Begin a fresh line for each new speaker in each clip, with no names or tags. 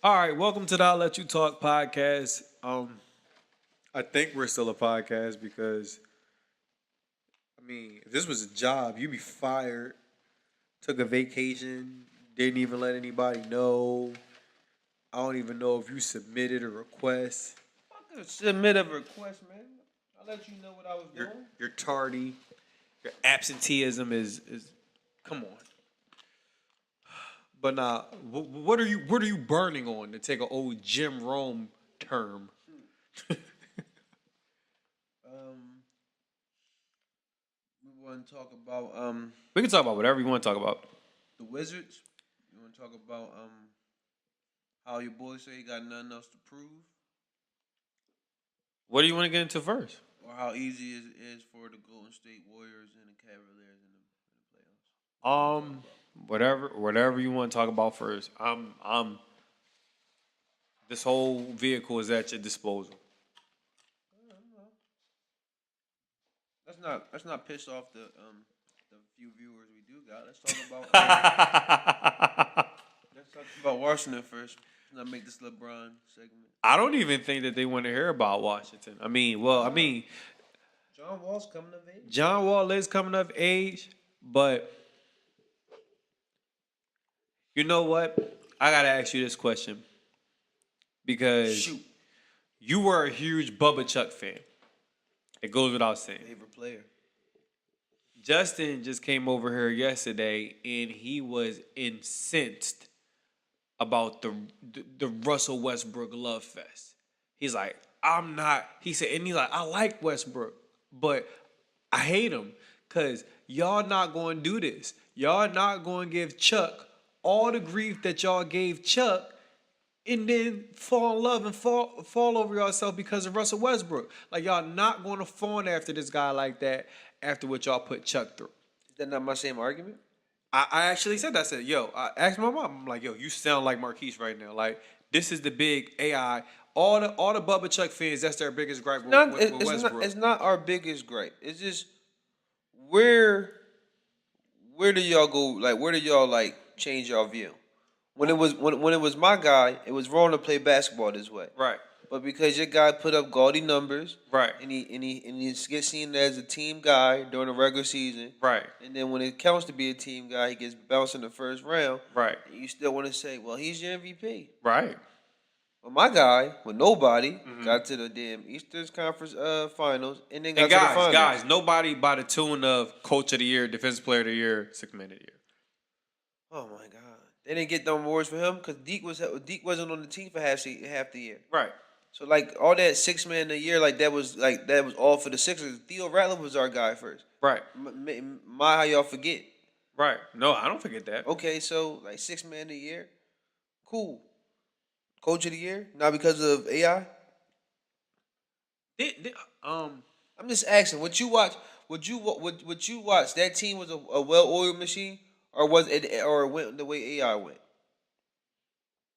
All right, welcome to the I'll Let You Talk podcast. I think we're still a podcast because if this was a job, you'd be fired, took a vacation, didn't even let anybody know. I don't even know if you submitted a request.
Fucking submit a request, man. I'll let you know what I was
You're
doing.
you're tardy. Your absenteeism is come on. But now, what are you burning on to take an old Jim Rome term?
We want to talk about
We can talk about whatever you want to talk about.
the Wizards. We want to talk about how your boy say he got nothing else to prove,
What do you want to get into first?
or how easy it is for the Golden State Warriors and the Cavaliers in the playoffs.
Whatever you want to talk about first. I'm. This whole vehicle is at your disposal.
Let's not piss off the few viewers we do got. Let's talk about let's talk about Washington first. Let's not make this LeBron segment.
I don't even think that they want to hear about Washington.
John Wall's coming of age.
John Wall is coming of age, but you know what? I gotta ask you this question because
Shoot.
you were a huge Bubba Chuck fan. It goes without saying.
Favorite player.
Justin just came over here yesterday and he was incensed about the Russell Westbrook love fest. He's like, I like Westbrook, but I hate him because y'all not going to do this. Y'all not going to give Chuck all the grief that y'all gave Chuck and then fall in love and fall over yourself because of Russell Westbrook. Like, y'all not going to fawn after this guy like that after what y'all put Chuck through.
Is that not my same argument?
I actually said that. I said, I asked my mom, I'm like, you sound like Marquise right now. Like, this is the big AI. All the Bubba Chuck fans, that's their biggest gripe with Westbrook.
It's not our biggest gripe. It's just where do y'all go? Like, where do y'all change y'all view? When it was my guy, it was wrong to play basketball this way.
Right.
But because your guy put up gaudy numbers,
Right.
and he gets seen as a team guy during the regular season,
Right.
and then when it counts to be a team guy, he gets bounced in the first round.
Right.
And you still want to say, well, he's your MVP.
Right.
But my guy, with nobody, got to the damn Eastern Conference Finals, and then got to the finals.
Guys, nobody by the tune of Coach of the Year, Defensive Player of the Year, Sixth Man of the Year.
Oh my God, they didn't get no awards for him because Deke wasn't on the team for half the year.
Right.
So all that 6 man a year, that was all for the Sixers. Theo Rattler was our guy first.
Right.
How y'all forget?
Right. No, I don't forget that.
Okay, so 6 man a year, cool. Coach of the Year, not because of AI. I'm just asking. Would you watch? Would you watch? That team was a well-oiled machine, or it went the way AI went?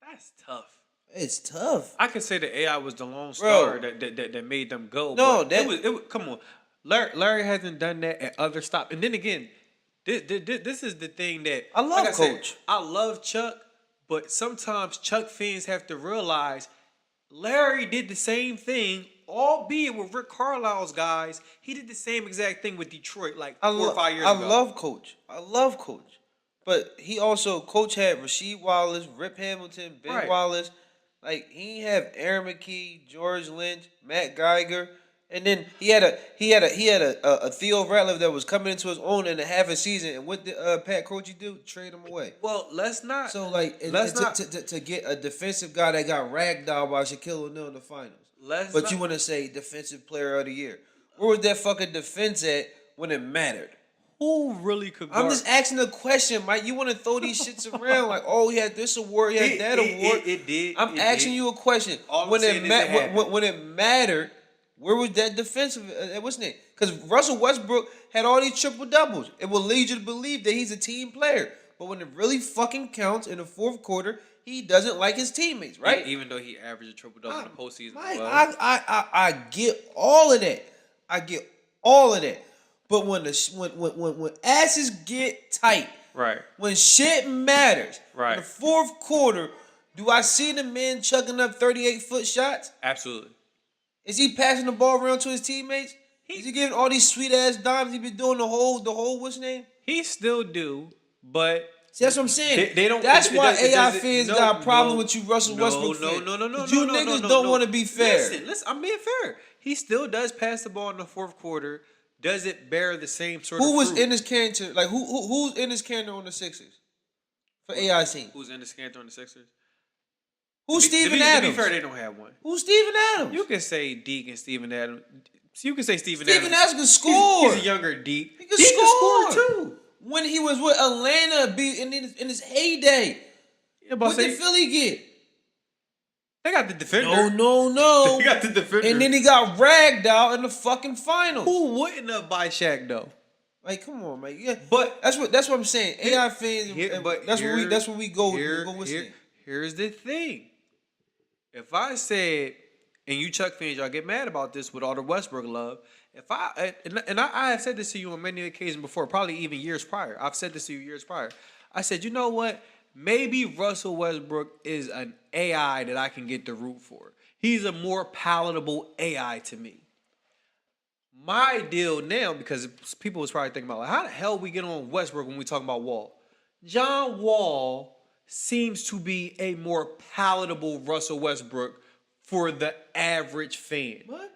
That's tough.
It's tough.
I could say that AI was the lone star that made them go.
No,
but it was. Come on, Larry hasn't done that at other stops. And then again, this is the thing that
I love. Coach.
I love Chuck, but sometimes Chuck fans have to realize Larry did the same thing, albeit with Rick Carlisle's guys. He did the same exact thing with Detroit 4 or 5 years ago.
I love Coach. But he also, Coach had Rasheed Wallace, Rip Hamilton, Ben Wallace. He have Aaron McKee, George Lynch, Matt Geiger, and then he had a Theo Rattler that was coming into his own in a half a season. And what did Pat Croce do? Trade him away.
Well, let's not.
So to get a defensive guy that got ragdolled by Shaquille O'Neal in the finals. You want to say defensive player of the year? Where was that fucking defense at when it mattered?
Who really could guard?
I'm just asking a question, Mike. You want to throw these shits around he had this award, he had that award.
It did.
I'm asking you a question. When it mattered, where was that defensive? What's his name? Because Russell Westbrook had all these triple doubles. It will lead you to believe that he's a team player. But when it really fucking counts in the fourth quarter, he doesn't like his teammates, right?
Even though he averaged a triple double in the postseason.
Mike, I get all of that. But when asses get tight,
right?
When shit matters,
right?
In the fourth quarter, Do I see the man chugging up 38-foot shots?
Absolutely.
Is he passing the ball around to his teammates? Is he giving all these sweet ass dimes he been doing the whole what's his name?
He still do, but
See, that's what I'm saying.
they don't.
That's why
it
AI
doesn't-
fans
no,
got a problem
no,
with you, Russell Westbrook.
No, no, no, no, no,
You
no,
niggas
no,
don't
no.
want to be fair.
Listen, I'm being fair. He still does pass the ball in the fourth quarter. Does it bear the same sort of
Who was
fruit?
in this character? Like who's in this character on the Sixers for AI team?
Who's in the Scanter on the Sixers?
Who's Steven
To
Adams?
be fair, they don't have one.
Who's Steven Adams?
You can say Deke and Steven Adams. You can say Steven
Steven
Adams.
Adams can score.
He's a younger Deke.
He can
Deke
score.
can score too.
When he was with Atlanta, in his heyday.
Yeah, but
What did Philly get?
they got the defender.
No.
They got the defender.
And then he got ragged out in the fucking finals.
Who wouldn't have buy Shaq though?
Like, come on, man. Yeah,
But
that's what I'm saying. AI fans. That's what we go with.
Here's the thing. If I said, and you Chuck fans, y'all get mad about this with all the Westbrook love. If I have said this to you on many occasions before, probably even years prior. I've said this to you years prior. I said, you know what? Maybe Russell Westbrook is an AI that I can get to root for. He's a more palatable AI to me. My deal now, because people was probably thinking about, like, how the hell we get on Westbrook when we talk about Wall? John Wall seems to be a more palatable Russell Westbrook for the average fan.
What?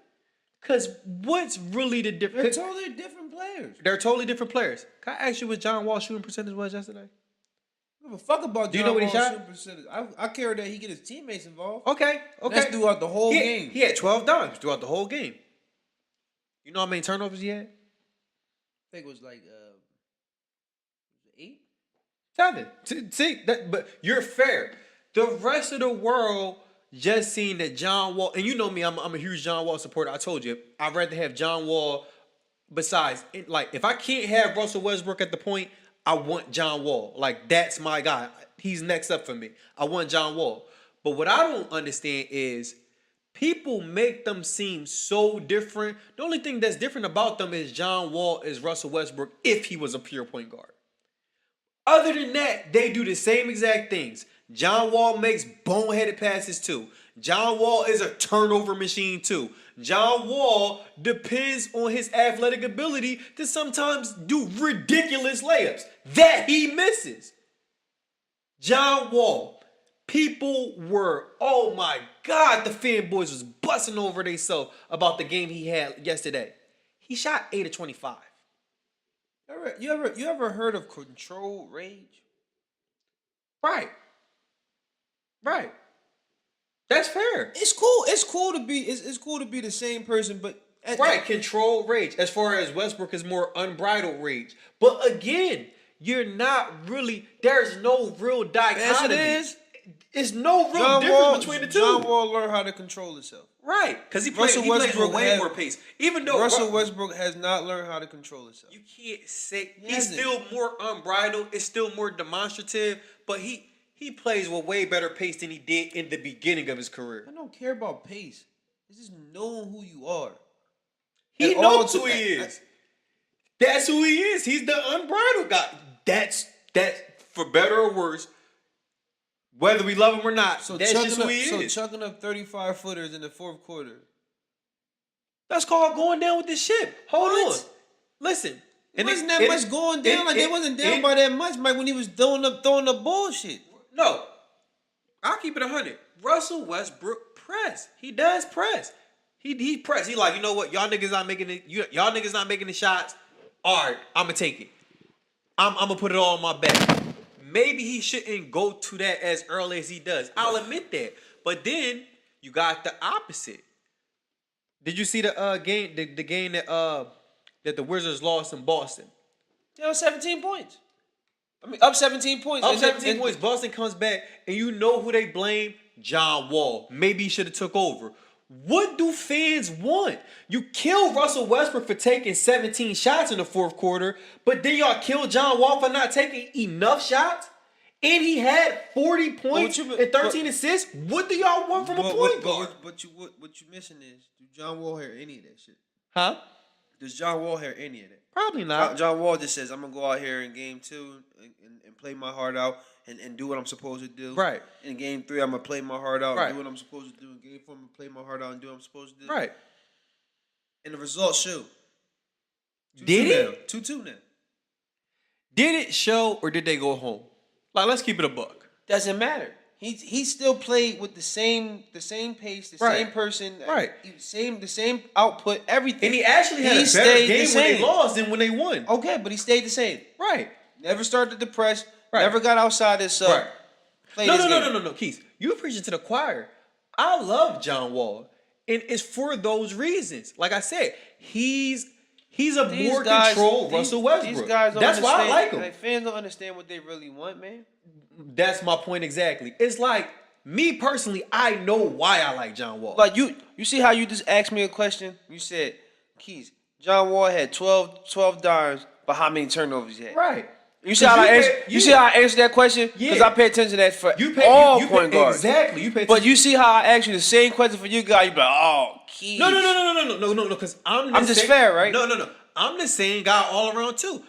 Because what's really the difference?
They're totally different players.
They're totally different players. Can I ask you what John Wall's shooting percentage was yesterday?
I don't give a fuck about John.
Do you know what he
Wall's
shot?
shooting percentage. I care that he get his teammates involved.
Okay.
That's throughout the whole game.
He had 12 dimes throughout the whole game. You know how many turnovers he had?
I think it was like 8.
7. See, but you're fair. The rest of the world just seen that John Wall, and you know me, I'm a huge John Wall supporter. I told you, I'd rather have John Wall. Besides, like, if I can't have Russell Westbrook at the point, I want John Wall. Like, that's my guy. He's next up for me. I want John Wall. But what I don't understand is people make them seem so different. The only thing that's different about them is John Wall is Russell Westbrook if he was a pure point guard. Other than that, they do the same exact things. John Wall makes boneheaded passes too. John Wall is a turnover machine too. John Wall depends on his athletic ability to sometimes do ridiculous layups that he misses. John Wall, people were, oh my God, the fanboys was busting over themselves about the game he had yesterday. He shot 8 of 25.
You ever heard of control rage?
Right. That's fair.
It's cool. It's cool to be. It's cool to be the same person, but
Control rage. As far as Westbrook is more unbridled rage, but again, you're not really. There's no real dichotomy. It's no real difference between the two.
John Wall learned how to control himself.
Right, because he plays with way more pace. Even though
Russell Westbrook has not learned how to control himself.
You can't say he's still more unbridled. It's still more demonstrative, but he plays with way better pace than he did in the beginning of his career.
I don't care about pace. It's just knowing who you are.
He knows who he is. That's who he is. He's the unbridled guy. That's for better or worse. Whether we love him or not, that's just who he is.
So chucking up 35-footers in the fourth quarter.
That's called going down with this ship. Hold on. Listen.
It wasn't that much going down. They wasn't down by that much, Mike, when he was throwing up bullshit.
No. I'll keep it 100. Russell Westbrook press. He does press. He press. He like, you know what? Y'all niggas not making it. Y'all niggas not making the shots. All right, I'm going to take it. I'm going to put it all on my back. Maybe he shouldn't go to that as early as he does. I'll admit that. But then you got the opposite. Did you see the game? The game that the Wizards lost in Boston?
They were 17 points. I mean, up 17 points.
Up 17 points. Boston comes back, and you know who they blame? John Wall. Maybe he should have took over. What do fans want? You kill Russell Westbrook for taking 17 shots in the fourth quarter, but then y'all kill John Wall for not taking enough shots? And he had 40 points and 13 assists? What do y'all want from a point guard?
What you missing is, do John Wall hear any of that shit?
Huh?
Does John Wall hear any of that?
Probably not.
John Wall just says, I'm going to go out here in game 2 and play my heart out and do what I'm supposed to do.
Right.
In game 3, I'm gonna play my heart out,
Right.
and do what I'm supposed to do. In game 4, I'm gonna play my heart out and do what I'm supposed to do.
Right.
And the results show.
Did it?
2-2 now.
Did it show or did they go home? Like, let's keep it a buck.
Doesn't matter. He still played with the same pace, the same person,
Right.
the same output, everything.
And he actually had a better game when they lost than when they won.
Okay, but he stayed the same.
Right.
Never started to press.
Right.
Never got outside himself.
Right.
Played
No,
his
no,
game.
no, Keith. You preaching to the choir. I love John Wall, and it's for those reasons. Like I said, he's a more controlled Russell Westbrook.
These guys don't
That's why I
understand.
like him.
Like, fans don't understand what they really want, man.
That's my point exactly. It's like, me personally, I know why I like John Wall.
Like you see how you just asked me a question? You said, Keys, John Wall had 12 dimes, but how many turnovers he had?
Right.
You see how I answered that question? Because I pay attention to that for all point guards.
Exactly. You pay attention.
But you see how I asked you the same question for you guys? You be like, oh, Keys.
No. Because I'm
just fair, right?
No. I'm the same guy all around too.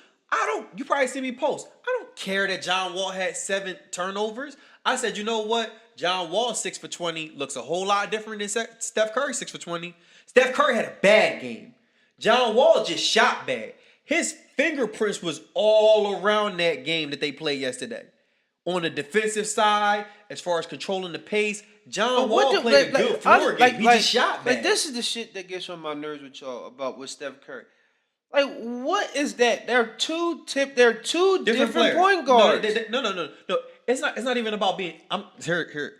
You probably see me post. I don't care that John Wall had 7 turnovers. I said, you know what? John Wall 6 for 20 looks a whole lot different than Steph Curry 6 for 20. Steph Curry had a bad game. John Wall just shot bad. His fingerprints was all around that game that they played yesterday. On the defensive side, as far as controlling the pace, John Wall played a good floor game. He just shot bad.
Like, this is the shit that gets on my nerves with y'all about with Steph Curry. Like, what is that? They're two different point guards.
No. It's not even about being. Here.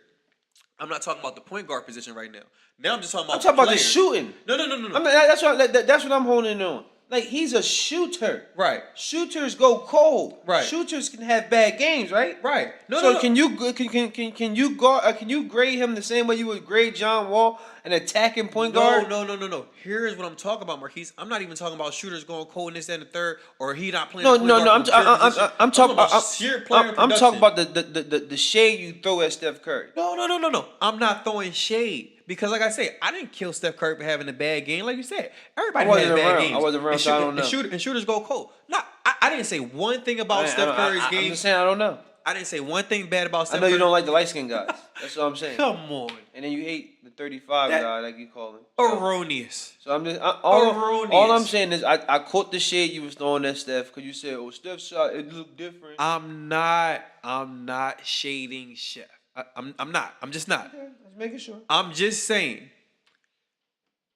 I'm not talking about the point guard position right now. Now I'm just talking about.
The shooting.
No.
That's what I'm holding on. Like, he's a shooter.
Right.
Shooters go cold.
Right.
Shooters can have bad games, right?
Right.
No. Can you grade him the same way you would grade John Wall, an attacking point guard?
No. Here's what I'm talking about, Marquise. I'm not even talking about shooters going cold in this and the third, or he not playing.
I'm talking about
sheer player
I'm talking
production.
about the shade you throw at Steph Curry.
No. I'm not throwing shade. Because like I said, I didn't kill Steph Curry for having a bad game. Like you said, everybody has bad games.
I wasn't around, so I don't know.
And shooters go cold. No, I didn't say one thing about Steph Curry's game.
I'm just saying I don't know.
I didn't say one thing bad about Steph Curry.
I know you don't like the light-skinned guys. That's what I'm saying.
Come on.
And then you hate the 35 guy, like you call him.
Erroneous.
So I'm just all I'm saying is I caught the shade you was throwing at Steph because you said, "Oh, Steph shot it looked different."
I'm not shading Chef. I'm not. I'm just not.
Okay, let's make it sure.
I'm just saying.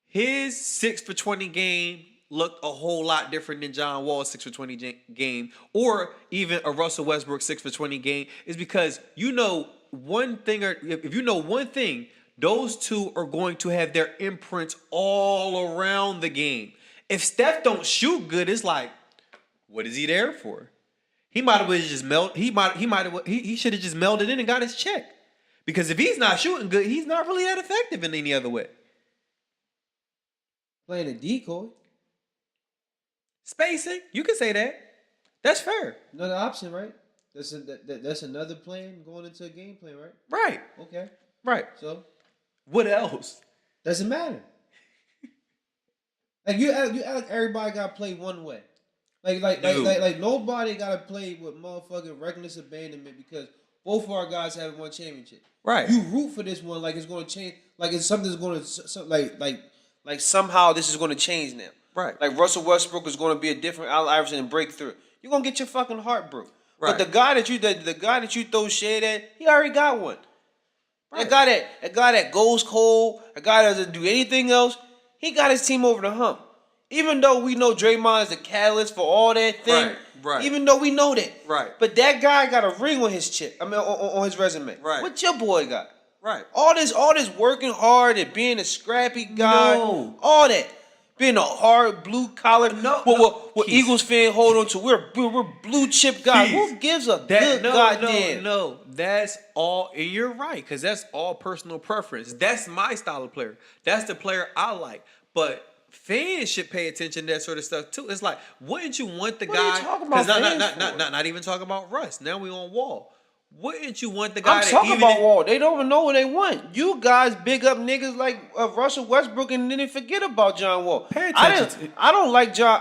His 6 for 20 game looked a whole lot different than John Wall's 6 for 20 game, or even a Russell Westbrook 6 for 20 game, is because you know one thing, or if you know one thing, those two are going to have their imprints all around the game. If Steph don't shoot good, it's like, what is he there for? He might have just he should have just melded in and got his check. Because if he's not shooting good, he's not really that effective in any other way.
Playing a decoy.
Spacing, you can say that. That's fair.
Another option, right? That's another plan going into a game plan, right?
Right.
Okay.
Right.
So,
what else?
Doesn't matter. Like you act like everybody got to play one way. Like nobody got to play with motherfucking reckless abandonment because both of our guys haven't won championship.
Right.
You root for this one like it's going to change. Like it's something's going to like somehow this is going to change now.
Right.
Like Russell Westbrook is going to be a different Allen Iverson and breakthrough. You're going to get your fucking heart broke.
Right.
But the guy that you throw shade at, he already got one. Right. A guy that goes cold, a guy that doesn't do anything else, he got his team over the hump. Even though we know Draymond is the catalyst for all that thing.
Right.
Even though we know that.
Right.
But that guy got a ring on his chip. I mean on his resume.
Right.
What your boy got?
Right.
All this working hard and being a scrappy guy.
No.
All that. Being a hard blue collar. What Eagles fan hold on to. We're blue chip guys. Who gives a good goddamn?
No. That's all, and you're right, because that's all personal preference. That's my style of player. That's the player I like. But fans should pay attention to that sort of stuff too. It's like, wouldn't you want the guy?
What are you talking about?
Not even talking about Russ. Now we on Wall. Wouldn't you want the guy?
I'm talking about Wall. They don't even know what they want. You guys big up niggas like Russell Westbrook and then they forget about John Wall.
Pay attention.
I don't like John.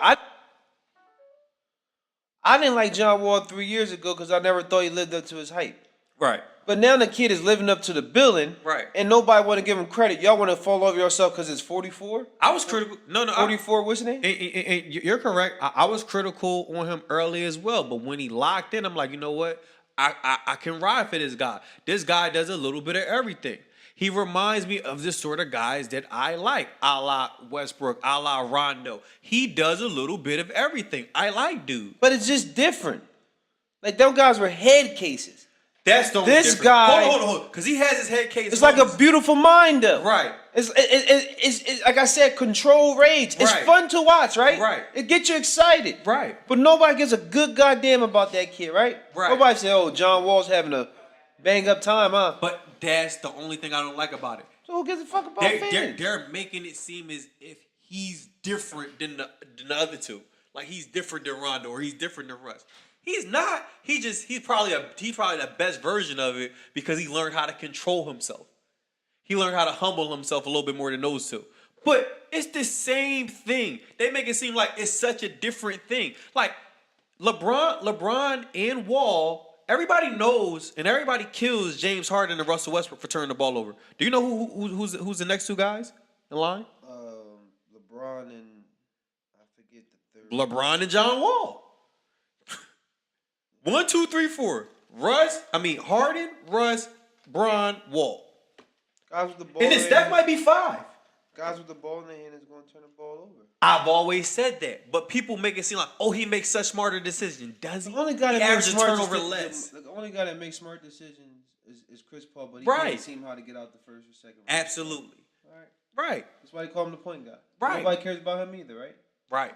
I didn't like John Wall 3 years ago because I never thought he lived up to his hype.
Right.
But now the kid is living up to the billing.
Right.
And nobody want to give him credit. Y'all want to fall over yourself because it's 44?
I was critical. No.
44, what's his name?
And you're correct. I was critical on him early as well. But when he locked in, I'm like, you know what? I can ride for this guy. This guy does a little bit of everything. He reminds me of the sort of guys that I like, a la Westbrook, a la Rondo. He does a little bit of everything. I like dude.
But it's just different. Like, them guys were head cases.
That's the only
This
difference.
guy...
Hold on. Because he has his head case.
It's like a beautiful mind, though.
Right.
It's like I said, control rage. It's
Right.
fun to watch, right?
Right.
It gets you excited.
Right.
But nobody gives a good goddamn about that kid, right?
Right.
Nobody say, oh, John Wall's having a bang up time, huh?
But that's the only thing I don't like about it.
So who gives a fuck about fans?
They're making it seem as if he's different than the other two. Like he's different than Rondo or he's different than Russ. He's not. He's probably the best version of it because he learned how to control himself. He learned how to humble himself a little bit more than those two. But it's the same thing. They make it seem like it's such a different thing. Like LeBron and Wall. Everybody knows and everybody kills James Harden and Russell Westbrook for turning the ball over. Do you know who's the next two guys in line?
LeBron and I forget the third.
LeBron and John Wall. 1, 2, 3, 4. Harden, Russ, Bron, Wall.
Guys with the ball.
And then Steph might be 5.
Guys with the ball in their hand is going to turn the ball over.
I've always said that, but people make it seem like, oh, he makes such smarter decisions. Does he?
The only guy that
He
makes
averages
smart
turnover
decisions,
less.
the only guy that makes smart decisions is Chris Paul, but he
Right.
can't seem how to get out the first or second round.
Absolutely.
All right.
Right.
That's why they call him the point guy.
Right.
Nobody cares about him either, right?
Right.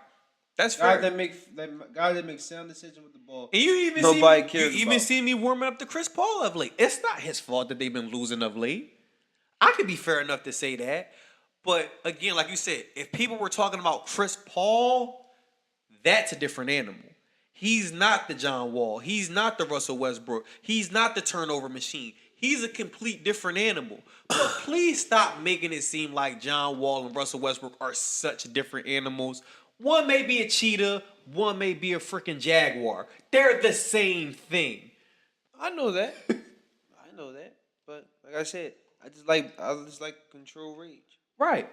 That's fair.
Guys that make sound decisions with the ball.
And you even
Nobody
see,
cares
you even
about.
see me warming up to Chris Paul of late. It's not his fault that they've been losing of late. I could be fair enough to say that. But again, like you said, if people were talking about Chris Paul, that's a different animal. He's not the John Wall. He's not the Russell Westbrook. He's not the turnover machine. He's a complete different animal. But please stop making it seem like John Wall and Russell Westbrook are such different animals. One may be a cheetah, one may be a freaking jaguar. They're the same thing.
I know that. But like I said, I just like control rage.
Right.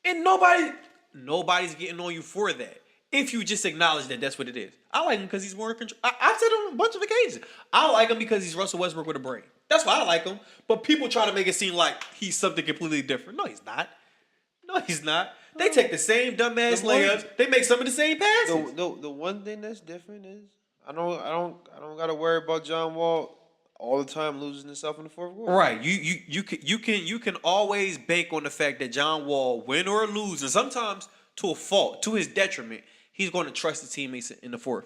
And nobody's getting on you for that. If you just acknowledge that that's what it is. I like him because he's more in control. I've said it on a bunch of occasions. I like him because he's Russell Westbrook with a brain. That's why I like him. But people try to make it seem like he's something completely different. No, he's not. They take the same dumbass layups. They make some of the same passes.
The one thing that's different is I don't gotta worry about John Wall all the time losing himself in the fourth quarter.
Right. You can always bank on the fact that John Wall, win or lose, and sometimes to a fault, to his detriment, he's going to trust his teammates in the fourth.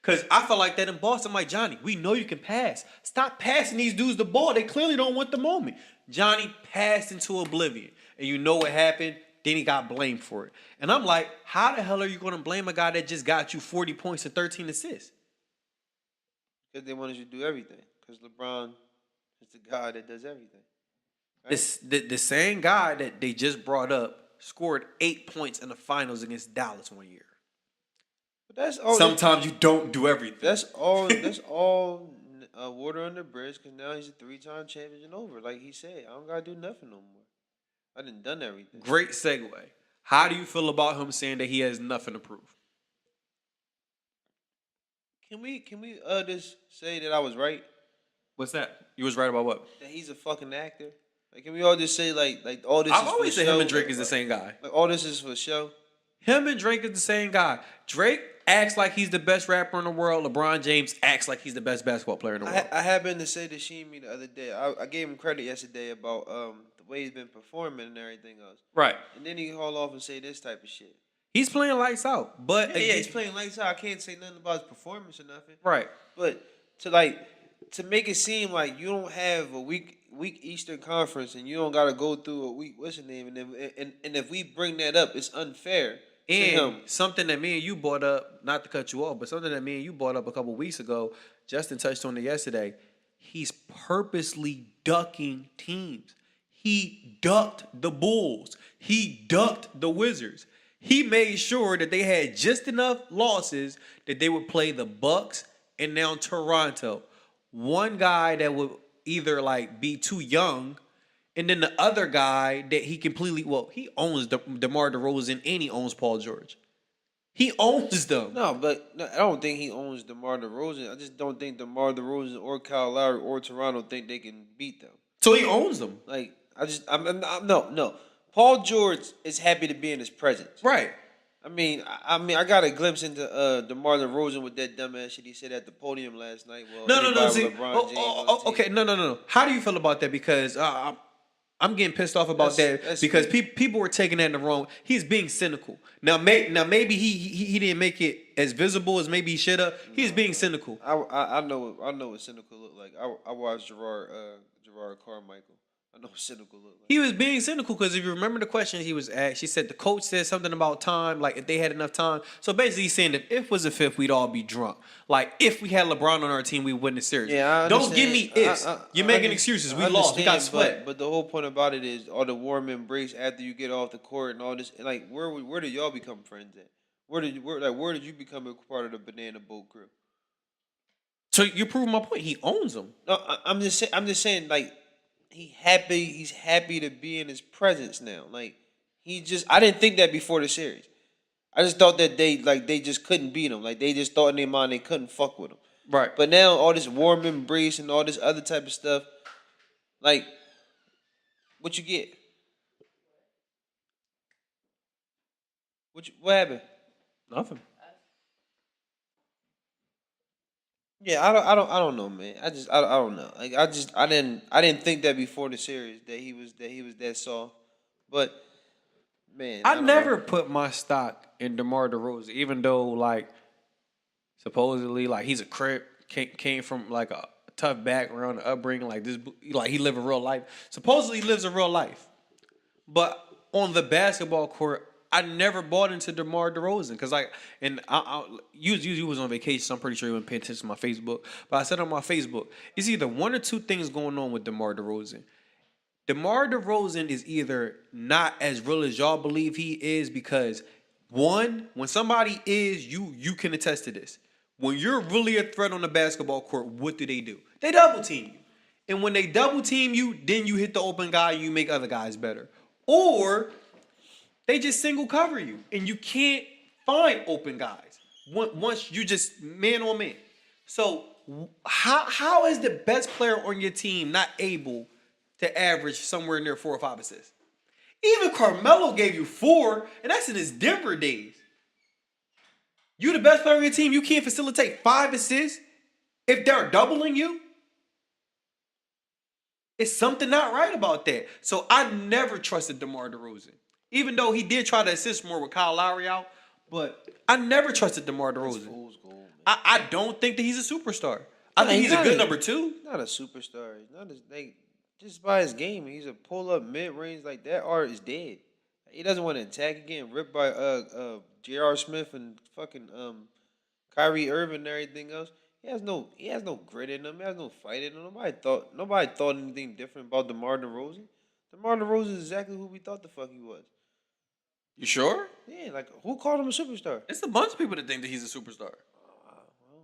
Because I felt like that in Boston. I'm like, Johnny, we know you can pass. Stop passing these dudes the ball. They clearly don't want the moment. Johnny passed into oblivion. And you know what happened? Then he got blamed for it. And I'm like, how the hell are you going to blame a guy that just got you 40 points and 13 assists?
Because they wanted you to do everything. Because LeBron is the guy that does everything.
Right? The same guy that they just brought up scored 8 points in the finals against Dallas one year.
But that's all.
Sometimes you don't do everything.
That's all. That's all water under the bridge. Because now he's a 3-time champion and over. Like he said, I don't gotta do nothing no more. I done everything.
Great segue. How do you feel about him saying that he has nothing to prove?
Can we just say that I was right?
What's that? You was right about what?
That he's a fucking actor. Like, can we all just say like all this?
I've
is
always
for
said
show?
him and Drake is the same guy.
Like all this is for show.
Him and Drake is the same guy. Drake acts like he's the best rapper in the world. LeBron James acts like he's the best basketball player in the world.
I happened to say to Sheemy the other day. I gave him credit yesterday about the way he's been performing and everything else.
Right.
And then he haul off and say this type of shit.
He's playing lights out. But
Yeah, he's playing lights out. I can't say nothing about his performance or nothing.
Right.
But to make it seem like you don't have a weak Eastern Conference and you don't got to go through a weak what's the name, and if we bring that up, it's unfair.
And something that me and you brought up, not to cut you off, but something that me and you brought up a couple weeks ago, Justin touched on it yesterday. He's purposely ducking teams. He ducked the Bulls. He ducked the Wizards. He made sure that they had just enough losses that they would play the Bucks and now Toronto. One guy that would either like be too young, and then the other guy that he completely he owns DeMar DeRozan and he owns Paul George. He owns them.
No, but I don't think he owns DeMar DeRozan. I just don't think DeMar DeRozan or Kyle Lowry or Toronto think they can beat them.
So he owns them.
Like no. Paul George is happy to be in his presence.
Right.
I got a glimpse into DeMar DeRozan with that dumbass shit he said at the podium last night. Well,
No. See,
LeBron James
okay, no. How do you feel about that? Because I'm getting pissed off about that because people were taking that in the wrong. He's being cynical. Now maybe he didn't make it as visible as maybe he should have. He's being cynical.
I know what cynical look like. I watched Gerard Carmichael. I know what cynical look like.
He was being cynical because if you remember the question he was asked, she said the coach said something about time, like if they had enough time. So basically he's saying that if it was a fifth, we'd all be drunk. Like if we had LeBron on our team, we win the series.
Yeah,
don't give me ifs. You're making excuses. We lost. We got swept.
But the whole point about it is all the warm embrace after you get off the court and all this. And like where did y'all become friends at? Where did you become a part of the banana boat crew?
So you're proving my point. He owns them.
No, I'm just saying like. He's happy to be in his presence now. Like I didn't think that before the series. I just thought that they just couldn't beat him. Like they just thought in their mind they couldn't fuck with him.
Right.
But now all this warm embrace and all this other type of stuff, like what you get? What happened?
Nothing.
Yeah, I don't know, man. I don't know. Like I didn't think that before the series that he was that soft. But man,
I never put my stock in DeMar DeRozan, even though like supposedly like he's a crip, came from like a tough background, upbringing, like this, like he lived a real life. Supposedly he lives a real life, but on the basketball court, I never bought into DeMar DeRozan because you was on vacation, so I'm pretty sure you weren't paying attention to my Facebook. But I said on my Facebook, it's either one or two things going on with DeMar DeRozan. DeMar DeRozan is either not as real as y'all believe he is because one, when somebody is, you can attest to this. When you're really a threat on the basketball court, what do? They double team you. And when they double team you, then you hit the open guy and you make other guys better. Or they just single cover you, and you can't find open guys once you just man on man. So how is the best player on your team not able to average somewhere near 4 or 5 assists? Even Carmelo gave you 4, and that's in his Denver days. You the best player on your team, you can't facilitate 5 assists if they're doubling you? It's something not right about that. So I never trusted DeMar DeRozan. Even though he did try to assist more with Kyle Lowry out, but I never trusted DeMar DeRozan. I don't think that he's a superstar. I think he's a good number 2.
Not a superstar. Just by his game, he's a pull-up mid-range. Like that art is dead. He doesn't want to attack again. Ripped by J.R. Smith and fucking Kyrie Irving and everything else. He has no grit in him. He has no fight in him. Nobody thought anything different about DeMar DeRozan. DeMar DeRozan is exactly who we thought the fuck he was.
You sure?
Yeah, like who called him a superstar?
It's a bunch of people that think that he's a superstar.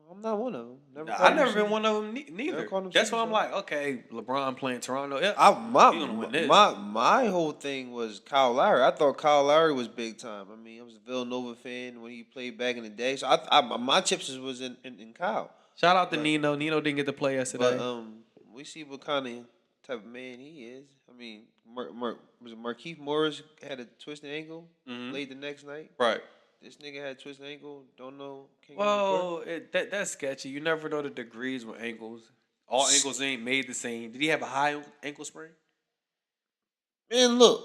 I'm not one of them.
I've never been one of them neither. That's why I'm like, okay, LeBron playing Toronto. Yeah, he's gonna win this.
My whole thing was Kyle Lowry. I thought Kyle Lowry was big time. I mean, I was a Villanova fan when he played back in the day. So my chips was in Kyle.
Shout out to Nino. Nino didn't get to play yesterday.
But we see what kind of type of man he is. I mean, Markieff Morris had a twisted ankle, played the next night.
Right.
This nigga had a twisted ankle. Don't know.
Well, that's sketchy. You never know the degrees with ankles. All ankles ain't made the same. Did he have a high ankle sprain?
Man, look.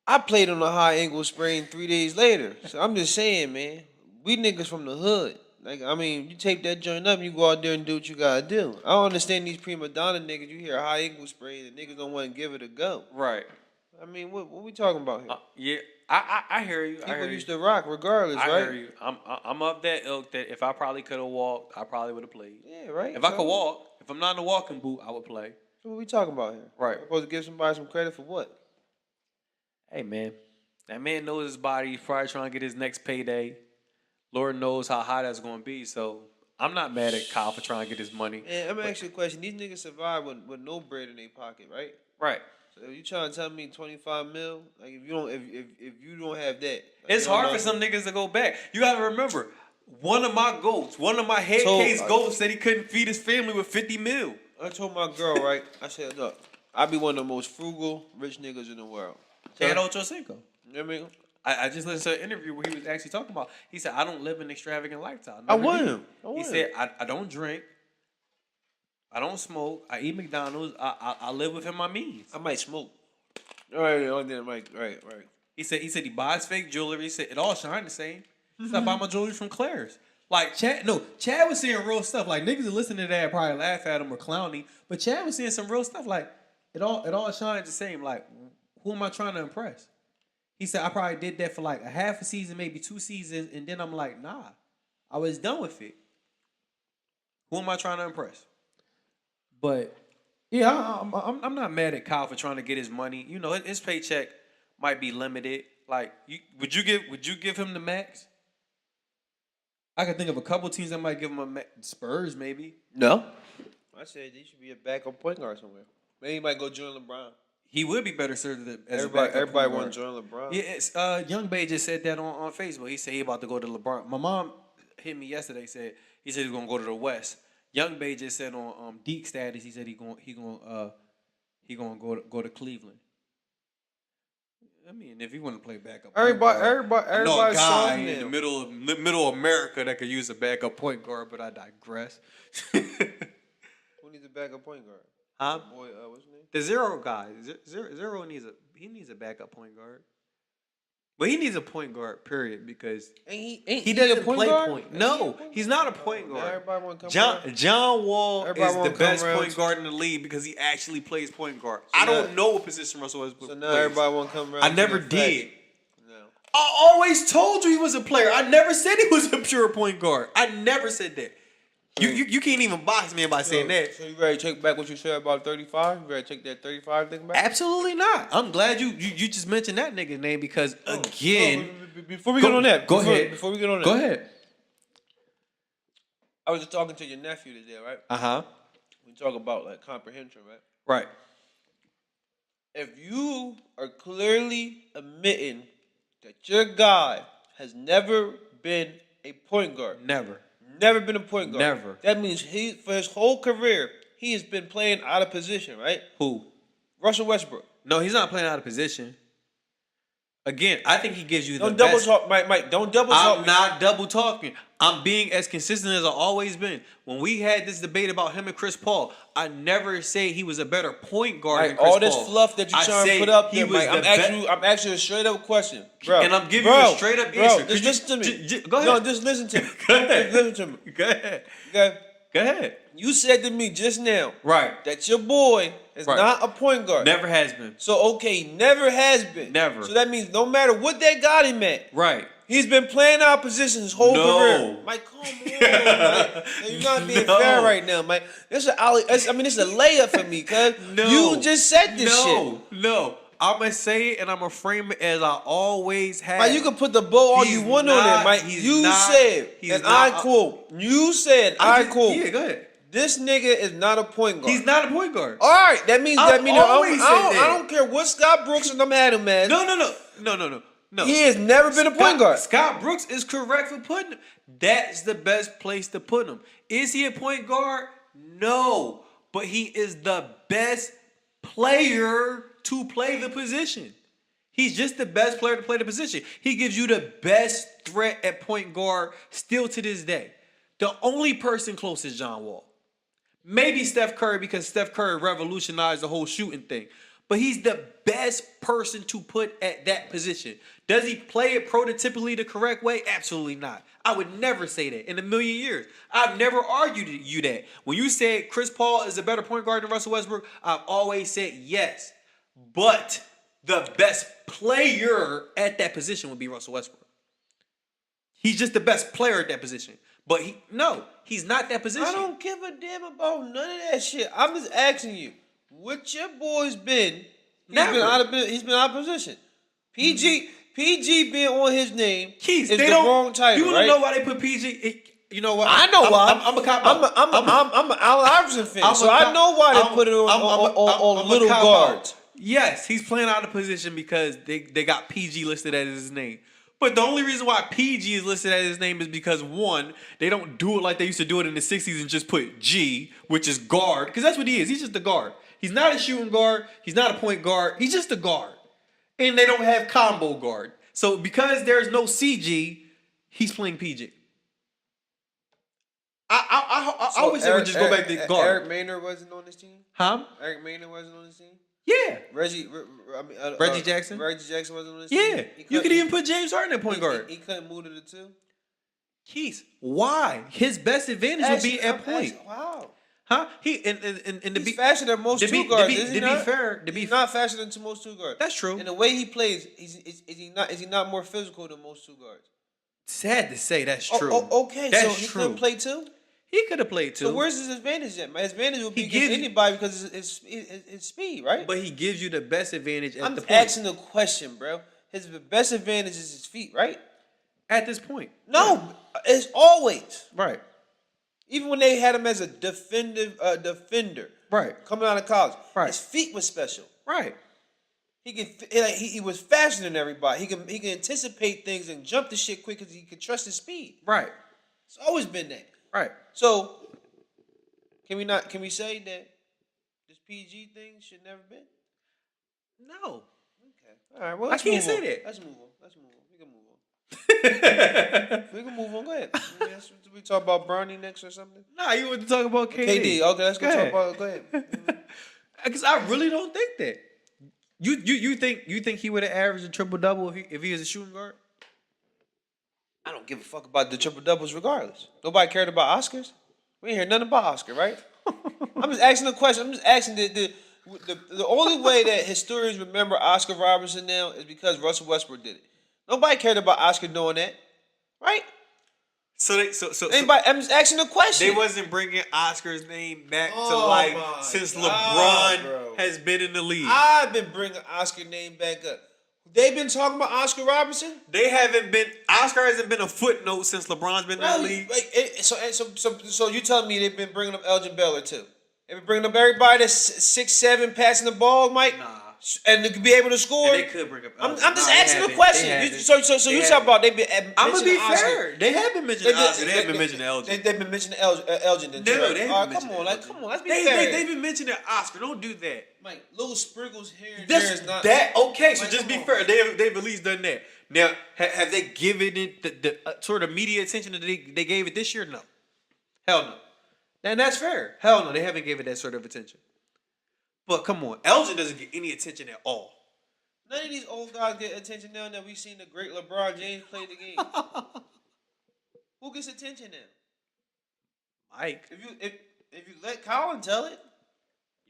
I played on a high ankle sprain 3 days later. So I'm just saying, man. We niggas from the hood. Like, I mean, you tape that joint up, you go out there and do what you gotta do. I don't understand these prima donna niggas. You hear a high ankle sprain and niggas don't want to give it a go.
Right.
I mean, what we talking about here?
Yeah, I hear you.
People used to rock regardless, right?
I hear you. I'm of that ilk that if I probably could have walked, I probably would have played.
Yeah, right.
If I could walk, if I'm not in a walking boot, I would play.
So what we talking about here?
Right.
I'm supposed to give somebody some credit for what?
Hey, man. That man knows his body. He's probably trying to get his next payday. Lord knows how high that's going to be. So I'm not mad at Kyle for trying to get his money.
Man, I'm gonna ask you a question. These niggas survive with no bread in their pocket, right?
Right.
So if you trying to tell me 25 mil, like if you don't have that, like,
It's hard for some niggas to go back. You got to remember, one of my goats, one of my head case goats said he couldn't feed his family with 50 mil.
I told my girl, right? I said, look, I be one of the most frugal rich niggas in the world.
Ted Ochocinco.
You know what I mean?
I just listened to an interview where he was actually talking about. He said, "I don't live an extravagant lifestyle."
I wouldn't.
He said, "I don't drink. I don't smoke. I eat McDonald's. I live within my means."
I might smoke. All right. Right.
He said he buys fake jewelry. He said it all shine the same. He said, I buy my jewelry from Claire's. Like Chad was saying real stuff. Like niggas that listen to that probably laugh at him or clowny, but Chad was saying some real stuff. Like it all shines the same. Like who am I trying to impress? He said, I probably did that for like a half a season, maybe 2 seasons, and then I'm like, nah, I was done with it. Who am I trying to impress? But yeah, I'm not mad at Kyle for trying to get his money. You know, his paycheck might be limited. Like, would you give him the max? I could think of a couple teams that might give him a max. Spurs, maybe.
No. I said he should be a backup point guard somewhere. Maybe he might go join LeBron.
He would be better served as
everybody want to join LeBron.
Yeah, it's, Young Bay just said that on Facebook. He said he about to go to LeBron. My mom hit me yesterday. He said he's going to go to the West. Young Bay just said on Deke status. He said he going to go to Cleveland. I mean, if he want to play backup,
everybody
guy in the middle of America that could use a backup point guard. But I digress.
Who needs a backup point guard?
Huh?
Boy, what's his name?
The Zero guy. Zero needs a backup point guard. But he needs a point guard, period, because he doesn't play point. No, he's not a point guard.
Everybody want to come
John Wall is the best point guard in the league because he actually plays point guard. So I don't know what position Russell Westbrook plays.
So now everybody want to come around.
I never did. No. I always told you he was a player. I never said he was a pure point guard. I never said that. You can't even box me by saying that.
So you ready to take back what you said about 35? You ready to take that 35 thing back?
Absolutely not. I'm glad you just mentioned that nigga name because again.
Before we get on that,
go ahead.
Before we get on that,
go ahead.
I was just talking to your nephew today, right? We talk about like comprehension, right?
Right.
If you are clearly admitting that your guy has never been a point guard, Never been a point guard.
Never.
That means for his whole career, he has been playing out of position, right?
Who?
Russell Westbrook.
No, he's not playing out of position. Again, I think he gives you the
don't
best.
Double talk, Mike. Don't double talk.
I'm not double talking. I'm being as consistent as I've always been. When we had this debate about him and Chris Paul, I never say he was a better point guard than Chris Paul.
All this fluff that you're trying to put up there, Mike, I'm asking you a straight up question, bro.
And I'm giving you a straight up answer.
Just listen to me.
Go ahead.
No, just listen to me.
Go ahead.
Listen to me.
Go ahead.
Okay.
Go ahead.
You said to me just now,
right,
that your boy is not a point guard.
Never has been.
So okay, never has been.
Never.
So that means no matter what they got him at,
right,
he's been playing our position his whole career. Mike, come on, Mike. You're not being fair right now, Mike. This is a layup for me, cuz you just said this shit.
No. I'm going to say it and I'm going to frame it as I always have.
Mike, you can put the bow all you want on it, Mike. You said, and I quote, you said, I quote.
Yeah, go ahead.
This nigga is not a point guard.
He's not a point guard.
All right, that means I don't care what Scott Brooks and them had him as.
No.
He has never been a point guard.
Scott Brooks is correct for putting him. That's the best place to put him. Is he a point guard? No, but he is the best player to play the position. He's just the best player to play the position. He gives you the best threat at point guard still to this day. The only person close is John Wall. Maybe Steph Curry because Steph Curry revolutionized the whole shooting thing. But he's the best person to put at that position. Does he play it prototypically the correct way? Absolutely not. I would never say that in a million years. I've never argued you that. When you said Chris Paul is a better point guard than Russell Westbrook, I've always said yes. But the best player at that position would be Russell Westbrook. He's just the best player at that position. But he's not that position.
I don't give a damn about none of that shit. I'm just asking you, what your boy's been? He's been out of position. PG PG being on his name
Keith,
is
they
the
don't,
wrong title,
you
right?
know why they put PG? You know what?
I know why.
I'm a cop out.
I'm an Allen Iverson fan, so I know why they put it on little guards.
Yes, he's playing out of position because they got PG listed as his name. But the only reason why PG is listed as his name is because, one, they don't do it like they used to do it in the 60s and just put G, which is guard, because that's what he is. He's just a guard. He's not a shooting guard. He's not a point guard. He's just a guard. And they don't have combo guard. So because there's no CG, he's playing PG. I wish they would just go back to guard.
Eric Maynard wasn't on this team?
Huh?
Eric Maynard wasn't on this team?
Yeah.
Reggie
Jackson?
Reggie Jackson wasn't on this team?
Yeah. You could even put James Harden at point guard.
He couldn't move to the 2?
Keith, why? His best advantage would be at point.
Wow.
Huh? He's
faster than most 2 guards. He's not faster than most 2 guards.
That's true.
And the way he plays, is he not more physical than most 2 guards?
Sad to say, that's true.
Okay,
that's
so he couldn't play 2?
He could have played 2.
So where's his advantage at, man? His advantage would be against anybody because it's speed, right?
But he gives you the best advantage at the point.
I'm asking the question, bro. His best advantage is his feet, right?
At this point.
No, it's always.
Right.
Even when they had him as a defender,
right,
coming out of college,
right,
his feet was special.
Right.
He was faster than everybody. He can anticipate things and jump the shit quick because he can trust his speed.
Right.
It's always been that.
Right.
So can we say that this PG thing should never been?
No.
Okay. All right. Well,
I can't say that.
Let's move on. We can move on. We can move on. Go ahead. We talk about Bronny next or something?
Nah, you want to talk about KD.
KD. Okay, let's go talk about. Go ahead.
Because I really don't think that. You think he would have averaged a triple double if he was a shooting guard?
I don't give a fuck about the triple doubles regardless. Nobody cared about Oscars. We ain't hear nothing about Oscar, right? I'm just asking the question. I'm just asking the only way that historians remember Oscar Robertson now is because Russell Westbrook did it. Nobody cared about Oscar doing that, right?
So
anybody? I'm just asking the question.
They wasn't bringing Oscar's name back to since LeBron has been in the league.
I've been bringing Oscar name back up. They've been talking about Oscar Robertson.
They haven't been. Oscar hasn't been a footnote since LeBron's been in the league.
So you telling me they've been bringing up Elgin Baylor too? They've been bringing up everybody that's 6'7", passing the ball, Mike.
Nah.
And to be able to score.
And they could bring up.
I'm just asking the question. So you talk about they've been.
I'm gonna be fair. They have been mentioning Oscar. They have been mentioning Elgin.
They've been mentioning Elgin.
No, they haven't.
Come on, let's be fair.
They've been mentioning Oscar. Don't do that.
Mike, little sprinkles here and there is not
that. Okay, so just be fair. They've at least done that. Now, have they given it the sort of media attention that they gave it this year? No. Hell no. And that's fair. Hell no, they haven't given it that sort of attention. But come on, Elgin doesn't get any attention at all.
None of these old guys get attention now that we've seen the great LeBron James play the game. Who gets attention now?
Mike.
If you let Colin tell it,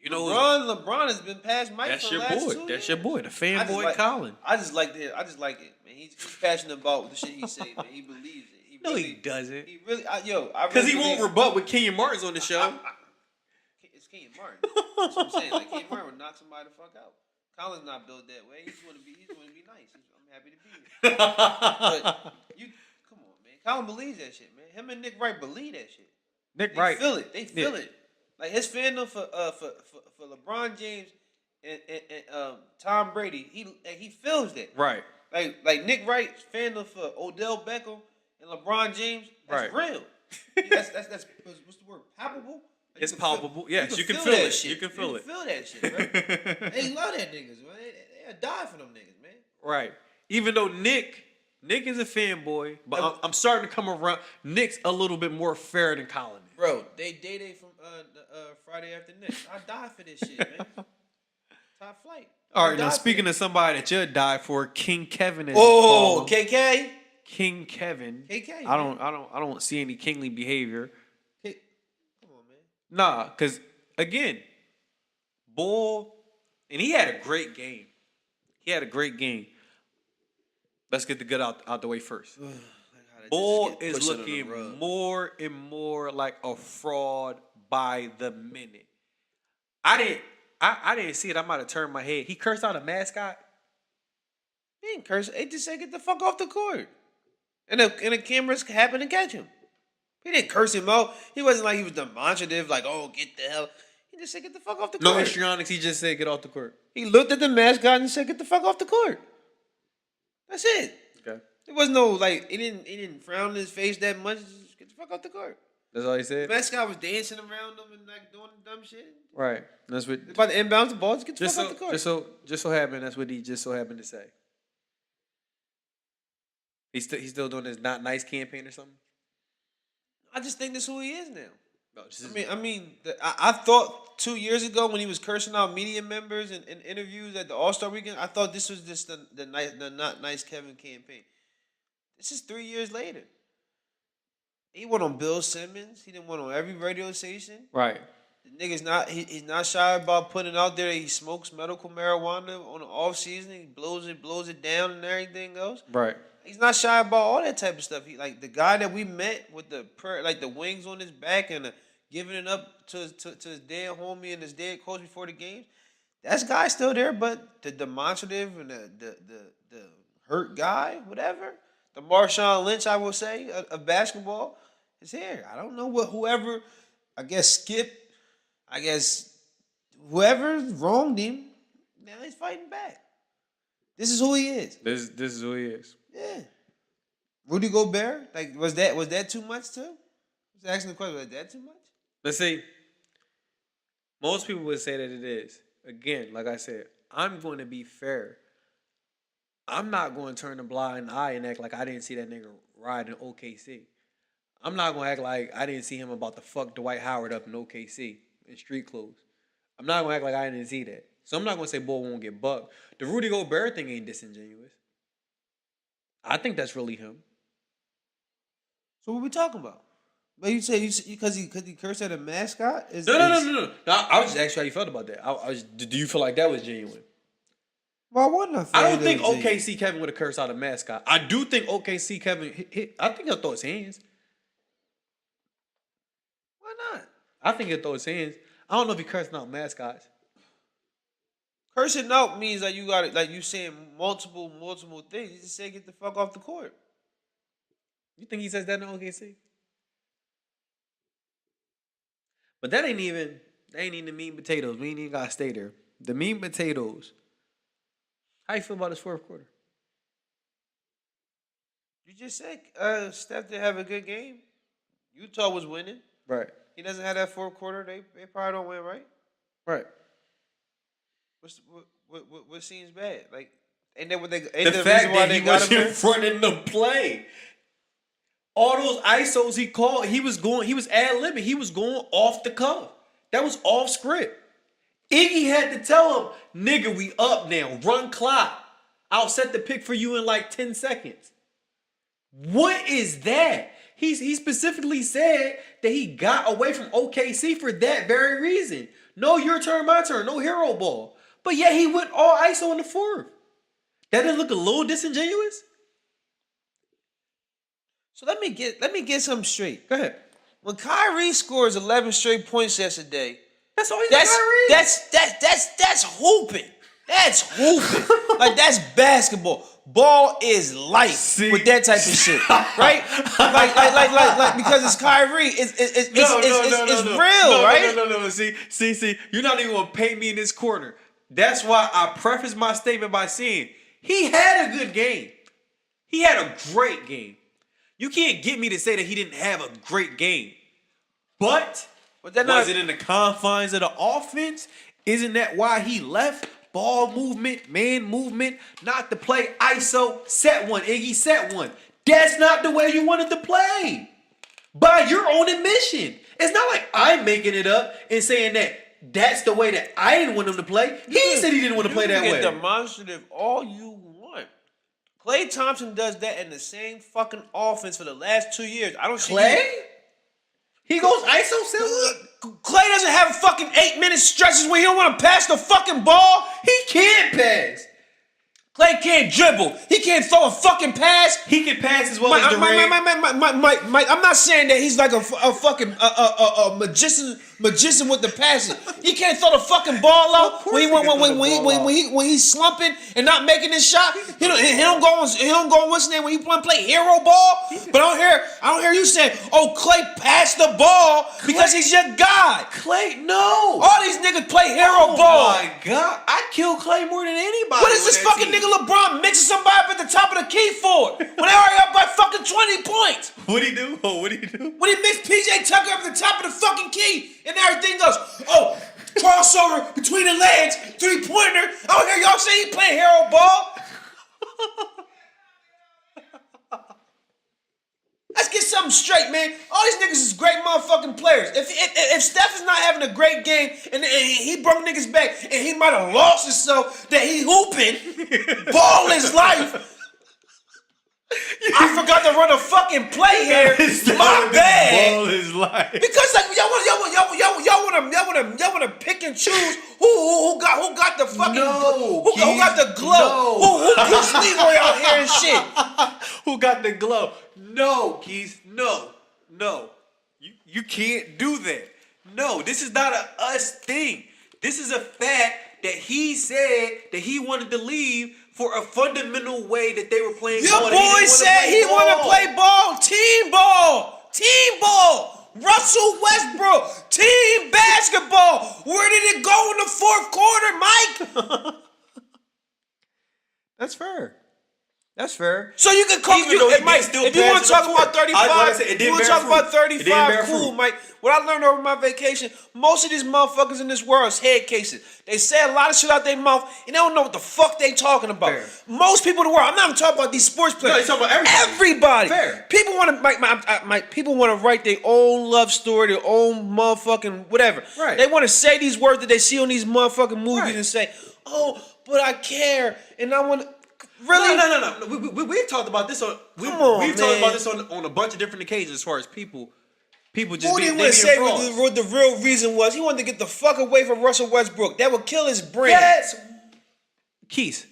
you know
LeBron has been past Mike.
That's
for
your
the last
boy.
2 years.
That's your boy, the fanboy Colin.
I just like it. Man. He's passionate about the shit he say. Man, he believes it.
He doesn't.
He really,
because he won't rebut with Kenyon Martin's on the show.
It's Kenyon Martin. That's what I'm saying. Like Kenyon Martin would knock somebody the fuck out. Colin's not built that way. He's going to be nice. I'm happy to be here. But come on, man. Colin believes that shit, man. Him and Nick Wright believe that shit. They feel it. They feel it. Like his fandom for LeBron James and Tom Brady, he feels that.
Right.
Like Nick Wright's fandom for Odell Beckham and LeBron James, that's real. That's what's the word? Palpable. Like
it's palpable. Yes, you can feel it. You can feel it.
You can feel that shit, bro. They love that niggas, man. They'll die for them niggas, man.
Right. Even though Nick is a fanboy, but I'm starting to come around. Nick's a little bit more fair than Colin.
Bro, they from Friday After Next. I die for this shit, man. Top flight.
All right, now speaking of somebody that you'd die for, King Kevin is.
Oh, KK.
King Kevin.
KK.
I don't see any kingly behavior.
Come on, man.
Nah, because again, Bull, and he had a great game. Let's get the good out the way first. Bull is looking more and more like a fraud by the minute. I didn't see it. I might have turned my head. He cursed out a mascot.
He didn't curse. He just said, "Get the fuck off the court," and the cameras happened to catch him. He didn't curse him out. He wasn't like he was demonstrative, like, "Oh, get the hell." He just said, "Get the fuck off the court."
No histrionics. He just said, "Get off the court."
He looked at the mascot and said, "Get the fuck off the court." That's it.
Okay.
There was no like. He didn't frown in his face that much. Just get the fuck off the court.
That's all he said.
The mascot was dancing around them and like doing dumb shit.
Right. That's what.
About to inbound the ball. Just get the fuck off the court.
Just so happened. That's what he just so happened to say. He's still doing his not nice campaign or something.
I just think that's who he is now.
No,
I thought 2 years ago when he was cursing out media members and interviews at the All-Star Weekend, I thought this was just the not nice Kevin campaign. This is 3 years later. He went on Bill Simmons. He didn't went on every radio station.
Right.
The nigga's he's not shy about putting out there that he smokes medical marijuana on the off season. He blows it down and everything else.
Right.
He's not shy about all that type of stuff. He like the guy that we met with the wings on his back and giving it up to his dead homie and his dead coach before the game. That guy's still there, but the demonstrative and the hurt guy, whatever, the Marshawn Lynch, I will say, of basketball, is here. I don't know whoever, I guess Skip, whoever wronged him, now he's fighting back. This is who he is.
This is who he is.
Yeah. Rudy Gobert, like was that too much too? I was asking the question, was that too much?
Let's see. Most people would say that it is. Again, like I said, I'm going to be fair. I'm not going to turn a blind eye and act like I didn't see that nigga ride in OKC. I'm not going to act like I didn't see him about to fuck Dwight Howard up in OKC in street clothes. I'm not going to act like I didn't see that. So I'm not going to say boy won't get bucked. The Rudy Gobert thing ain't disingenuous. I think that's really him.
So what we talking about? But you say because he cursed at a mascot?
No. I was just asking how you felt about that. Do you feel like that was genuine?
Why wouldn't I feel
I don't think OKC Kevin would have cursed out a mascot. I do think OKC Kevin, I think he'll throw his hands.
Why not?
I think he'll throw his hands. I don't know if he cursing out mascots.
Cursing out means like you got it, like you saying multiple things. You just say get the fuck off the court.
You think he says that in OKC? But that ain't even the meat and potatoes. We ain't even gotta stay there. The meat and potatoes. How you feel about his fourth quarter?
You just said Steph did have a good game. Utah was winning.
Right.
He doesn't have that fourth quarter. They probably don't win, right?
Right.
What seems bad? Like, ain't that what they?
The fact that he wasn't running the play. All those ISOs he called, he was ad-libbing. He was going off the cuff. That was off script. Iggy had to tell him, nigga, we up now. Run clock. I'll set the pick for you in like 10 seconds. What is that? He specifically said that he got away from OKC for that very reason. No, your turn, my turn. No hero ball. But yet he went all ISO in the fourth. That didn't look a little disingenuous?
So let me get something straight.
Go ahead.
When Kyrie scores 11 straight points yesterday,
that's all he's Kyrie.
That's hooping. That's hooping. Like that's basketball. Ball is light with that type of shit, right? like because it's Kyrie. It's real, right?
No. See. You're not even gonna paint me in this corner. That's why I preface my statement by saying he had a good game. He had a great game. You can't get me to say that he didn't have a great game. But was it in the confines of the offense? Isn't that why he left? Ball movement, man movement, not to play ISO, set one, Iggy, set one. That's not the way you wanted to play. By your own admission. It's not like I'm making it up and saying that that's the way that I didn't want him to play. He said he didn't want to play that way.
You can demonstrative all you want. Klay Thompson does that in the same fucking offense for the last 2 years. I don't see
Klay? He goes ISO silver.
Klay doesn't have fucking 8-minute stretches where he don't want to pass the fucking ball.
He can't pass.
Klay can't dribble. He can't throw a fucking pass.
He can pass as well as Durant.
Mike, I'm not saying that he's like a fucking magician magician with the passion. He can't throw the fucking ball out when he's slumping and not making his shot. He don't go on what's his name when he play hero ball. But I don't hear you saying, "Oh, Clay passed the ball because he's your guy."
Clay, no.
All these niggas play hero ball.
Oh my God, I kill Clay more than anybody.
What is this fucking nigga LeBron mixing somebody up at the top of the key for? When they already up by fucking 20 points.
What'd he do? Oh, what'd he do?
When he mixed PJ Tucker up at the top of the fucking key and everything goes, oh, crossover between the legs, 3-pointer. I don't hear y'all say he playing hero ball. Let's get something straight, man. All these niggas is great motherfucking players. If Steph is not having a great game and he brought niggas back and he might have lost himself that he hooping, ball his life. I forgot to run a fucking play here. My bad.
Ball his life.
Because like y'all wanna pick and choose who got the fucking who got the glove. Who pushed Leroy out here and shit.
Who got the glove? No, Keith. No. You can't do that. No, this is not a us thing. This is a fact that he said that he wanted to leave for a fundamental way that they were playing
Your
ball.
boy said he want to play ball. Team ball. Russell Westbrook. Team basketball. Where did it go in the fourth quarter, Mike?
That's fair.
So you can come. Mike, if you want to talk about 35, you want to talk about 35, cool, Mike. What I learned over my vacation, most of these motherfuckers in this world is head cases. They say a lot of shit out their mouth, and they don't know what the fuck they talking about. Fair. Most people in the world, I'm not even talking about these sports players.
No, you're talking about
everybody.
Fair.
People want to, people want to write their own love story, their own motherfucking whatever.
Right.
They want to say these words that they see on these motherfucking movies and say, oh, but I care, and I want to. Really?
No. We've talked about this on. We've talked about this on a bunch of different occasions. As far as people just
Who didn't want to say what the real reason was? He wanted to get the fuck away from Russell Westbrook. That would kill his brand.
Yes. Keith,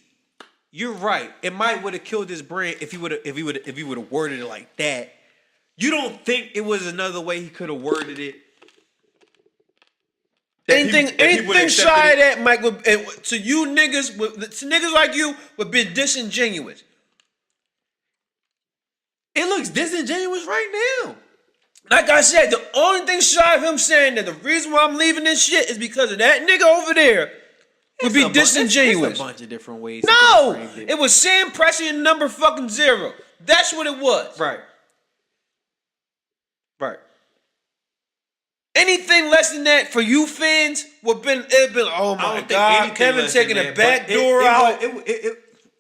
you're right. It might would have killed his brand if he would have worded it like that. You don't think it was another way he could have worded it?
Anything shy of that, Mike, to you niggas, to niggas like you, would be disingenuous.
It looks disingenuous right now.
Like I said, the only thing shy of him saying that the reason why I'm leaving this shit is because of that nigga over there would be disingenuous.
It's a bunch of different ways.
No, it was Sam Presti and number fucking 0. That's what it was.
Right.
Anything less than that for you fans would been oh my God, Kevin taking a back door out.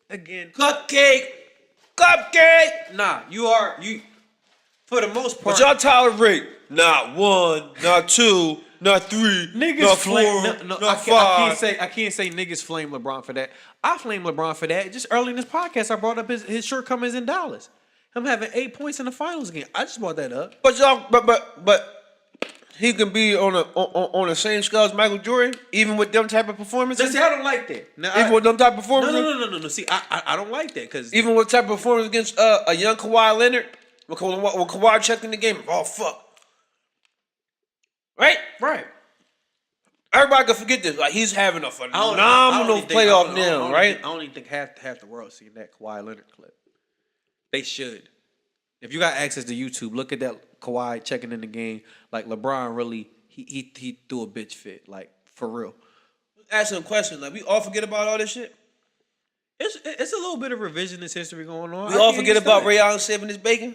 Again,
cupcake.
Nah, you for the most part.
But y'all tolerate not 1, not 2, not 3,
niggas
not 4, not 5.
I can't say niggas flame LeBron for that. I flame LeBron for that. Just early in this podcast, I brought up his shortcomings in Dallas. Him having 8 points in the finals again. I just brought that up.
But y'all, but he can be on the same scale as Michael Jordan, even with them type of performances.
See, I don't like that. Now,
even with them type of performances.
No. See, I don't like that because
even with type of performance against a young Kawhi Leonard, when Kawhi checked in the game, oh fuck, right. Everybody can forget this. Like he's having a phenomenal playoff now, right?
I don't even think half the world seen that Kawhi Leonard clip. They should. If you got access to YouTube, look at that Kawhi checking in the game. Like LeBron really, he threw a bitch fit, like for real.
Asking a question, like we all forget about all this shit.
It's a little bit of revisionist history going on.
We all forget about Ray Allen saving his bacon.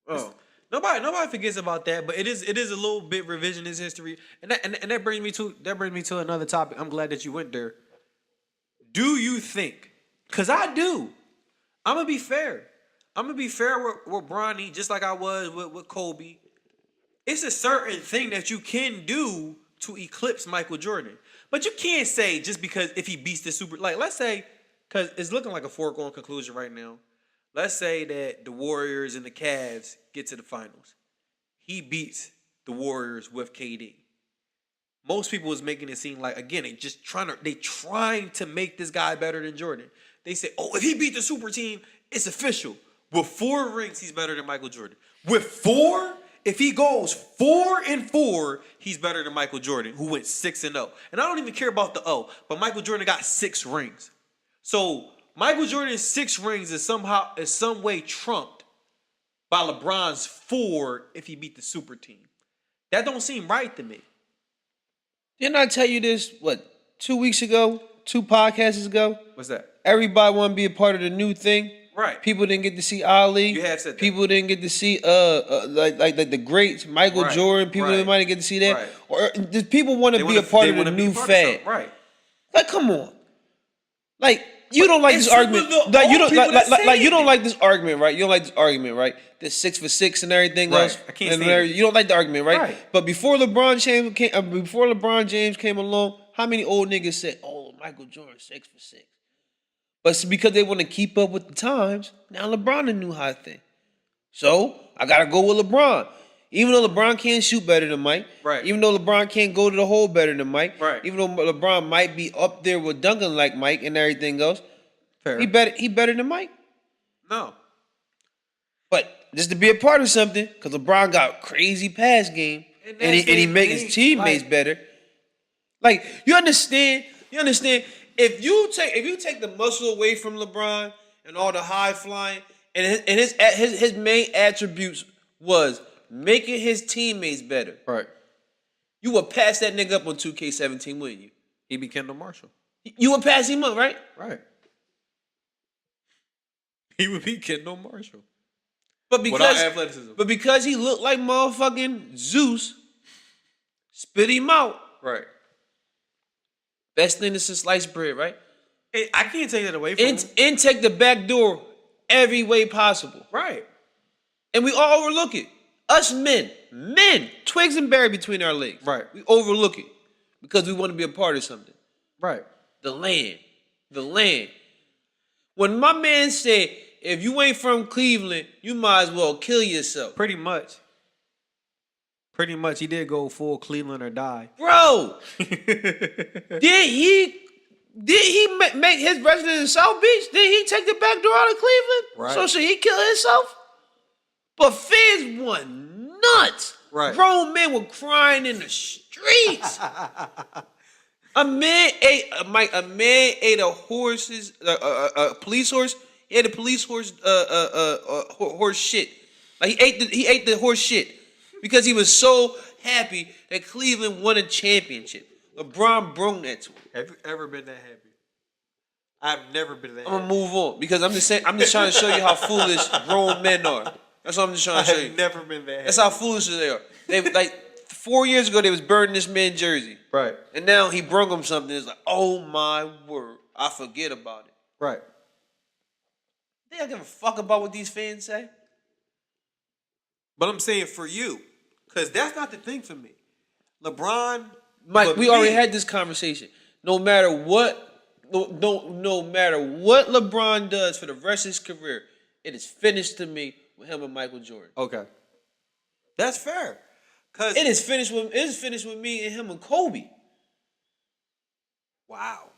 Oh, nobody forgets about that, but it is a little bit revisionist history, and that brings me to another topic. I'm glad that you went there. Do you think? Because I do. I'm gonna be fair. with Bronny, just like I was with Kobe. It's a certain thing that you can do to eclipse Michael Jordan. But you can't say just because if he beats the super, like let's say, because it's looking like a foregone conclusion right now. Let's say that the Warriors and the Cavs get to the finals. He beats the Warriors with KD. Most people is making it seem like, again, they trying to make this guy better than Jordan. They say, oh, if he beat the super team, it's official. With 4 rings, he's better than Michael Jordan. With 4, If he goes 4-4, he's better than Michael Jordan, who went 6-0. And I don't even care about the O, but Michael Jordan got 6 rings. So Michael Jordan's 6 rings is some way trumped by LeBron's 4 if he beat the super team. That don't seem right to me.
Didn't I tell you this, 2 weeks ago? 2 podcasts ago?
What's that?
Everybody want to be a part of the new thing.
Right.
People didn't get to see Ali.
You have said that.
People didn't get to see like the greats, Michael Jordan. People didn't get to see that.
Right.
Or just people want to be a part of the new fad.
Right.
Like, come on. Like, you don't like this argument. Like, you don't you don't like this argument, right? You don't like this argument, right? This 6 for 6 and everything else.
I can't stand it.
You don't like the argument, right?
Right.
But before LeBron James came along, how many old niggas said, "Oh, Michael Jordan 6 for 6"? But it's because they want to keep up with the times. Now LeBron the new hot thing. So I gotta go with LeBron. Even though LeBron can't shoot better than Mike.
Right.
Even though LeBron can't go to the hole better than Mike.
Right.
Even though LeBron might be up there with dunking like Mike and everything else.
Fair.
He better than Mike.
No.
But just to be a part of something, because LeBron got crazy pass game and he make his teammates better. Like, you understand? If you take the muscle away from LeBron and all the high flying, and his main attributes was making his teammates better.
Right.
You would pass that nigga up on 2K17, wouldn't you?
He be Kendall Marshall.
You would pass him up, right?
Right. He would be Kendall Marshall.
But
without athleticism.
But because he looked like motherfucking Zeus, spit him out.
Right.
Best thing is since sliced bread, right?
I can't take that away from him.
And take the back door every way possible.
Right.
And we all overlook it. Us men, twigs and berry between our legs.
Right.
We overlook it because we want to be a part of something.
Right.
The land. When my man said, if you ain't from Cleveland, you might as well kill yourself.
Pretty much. He did go full Cleveland or die.
Bro, did he make his residence in South Beach? Did he take the back door out of Cleveland?
Right.
So should he kill himself? But fans went nuts.
Right.
Grown men were crying in the streets. A man ate a police horse. He ate a police horse horse shit. Like he ate the horse shit because he was so happy that Cleveland won a championship. LeBron brung that to him.
Have you ever been that happy? I've never been that
I'm
happy.
gonna move on because I'm just trying to show you how foolish grown men are. That's what I'm just trying to show you.
I've never been that happy.
That's how foolish they are. They like 4 years ago they was burning this man's jersey.
Right.
And now he brung him something. It's like, oh my word, I forget about it.
Right.
They don't give a fuck about what these fans say.
But I'm saying for you, because that's not the thing for me. LeBron,
Mike, we already had this conversation. No matter what LeBron does for the rest of his career, it is finished to me with him and Michael Jordan.
Okay. That's fair. Cause
It is finished with me and him and Kobe.
wow.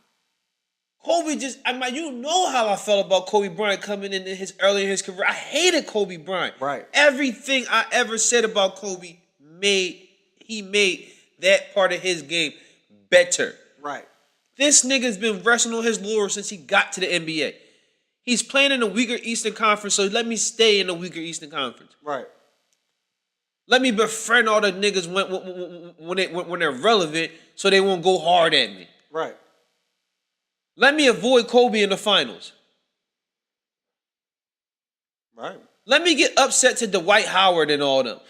Kobe you know how I felt about Kobe Bryant coming in early in his career. I hated Kobe Bryant.
Right.
Everything I ever said about Kobe he made that part of his game better.
Right.
This nigga's been resting on his laurels since he got to the NBA. He's playing in a weaker Eastern Conference, so let me stay in the weaker Eastern Conference.
Right.
Let me befriend all the niggas when they're relevant so they won't go hard at me.
Right.
Let me avoid Kobe in the finals.
Right.
Let me get upset to Dwight Howard and all them.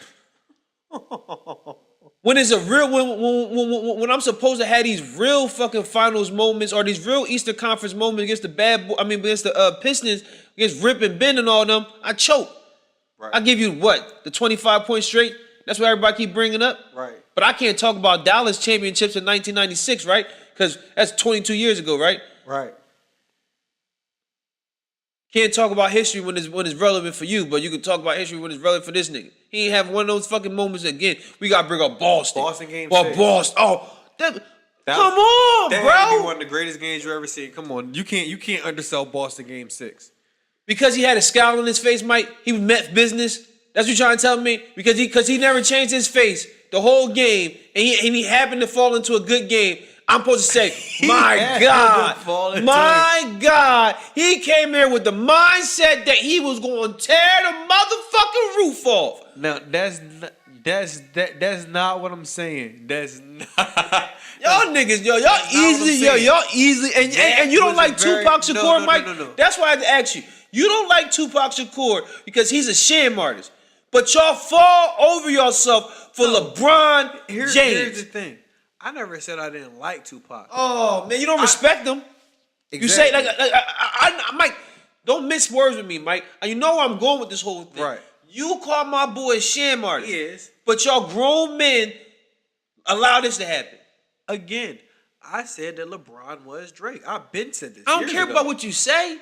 When it's a real when I'm supposed to have these real fucking finals moments or these real Eastern Conference moments against against the Pistons, against Rip and Ben and all them, I choke.
Right.
I give you what? The 25 points straight? That's what everybody keep bringing up?
Right.
But I can't talk about Dallas championships in 1996, right? Because that's 22 years ago, right?
Right.
Can't talk about history when it's relevant for you, but you can talk about history when it's relevant for this nigga. He ain't having one of those fucking moments again. We got to bring up Boston.
Boston game
Well,
6.
Boston. Oh, come on,
that
bro.
had to be one of the greatest games you ever seen. Come on. You can't undersell Boston game 6.
Because he had a scowl on his face, Mike, he was Met business. That's what you're trying to tell me? Because he never changed his face the whole game, and he happened to fall into a good game. I'm supposed to say, my God, he came here with the mindset that he was going to tear the motherfucking roof off.
Now that's not what I'm saying. That's not.
Y'all niggas, y'all easily, and you don't like Tupac Shakur, Mike.
No.
That's why I had to ask you. You don't like Tupac Shakur because he's a sham artist, but y'all fall over yourself for LeBron James.
Here's the thing. I never said I didn't like Tupac.
Oh man, you don't respect him. Exactly. You say I Mike. Don't mix words with me, Mike. And you know where I'm going with this whole thing.
Right.
You call my boy a sham artist.
He is.
But y'all grown men allow this to happen.
Again, I said that LeBron was Drake. I've been said this.
I don't care about what you say.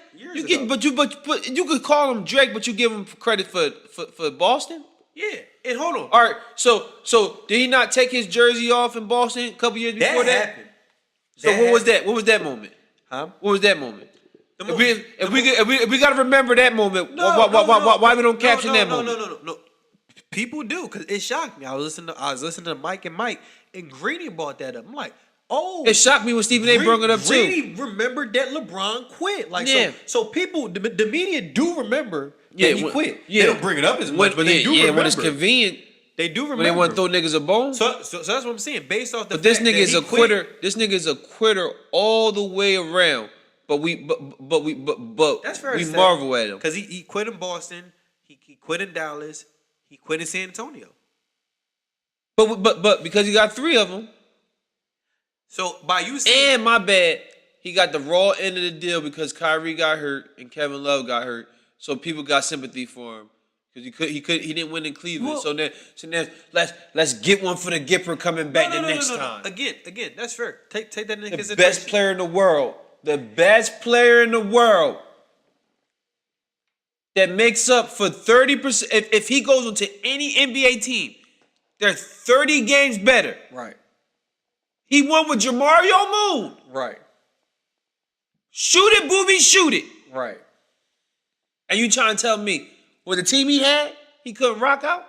But you could call him Drake, but you give him credit for Boston.
Yeah, and hold on.
All right, so did he not take his jersey off in Boston a couple years before that?
Happened.
So what was that? What was that moment?
Huh?
What was that moment? If we gotta remember that moment, why we don't caption that moment?
No. People do, because it shocked me. I was listening to Mike, and Greeny brought that up. I'm like, oh,
it shocked me when Stephen A. brought it up too.
Greeny remembered that LeBron quit. Like, yeah. So people, the media do remember that he quit.
Yeah.
They don't bring it up as much, but they do remember.
When it's convenient.
They do remember.
When they want to throw niggas a bone.
So that's what I'm saying. Based off the
but this
fact
nigga
that
is a quitter.
Quit,
this nigga is a quitter all the way around. But we
that's fair.
We marvel at him
because he quit in Boston. He quit in Dallas. He quit in San Antonio.
But because he got 3 of them.
So by you saying,
and my bad, he got the raw end of the deal because Kyrie got hurt and Kevin Love got hurt. So people got sympathy for him because he didn't win in Cleveland.
Well,
so then let's get one for the Gipper coming back next time.
Again, that's fair. Take that into consideration.
The best player in the world. The best player in the world that makes up for 30%. If he goes into any NBA team, they're 30 games better.
Right.
He won with Jamario Moon.
Right.
Shoot it, booby, shoot it.
Right.
And you trying to tell me with the team he had, he couldn't rock out?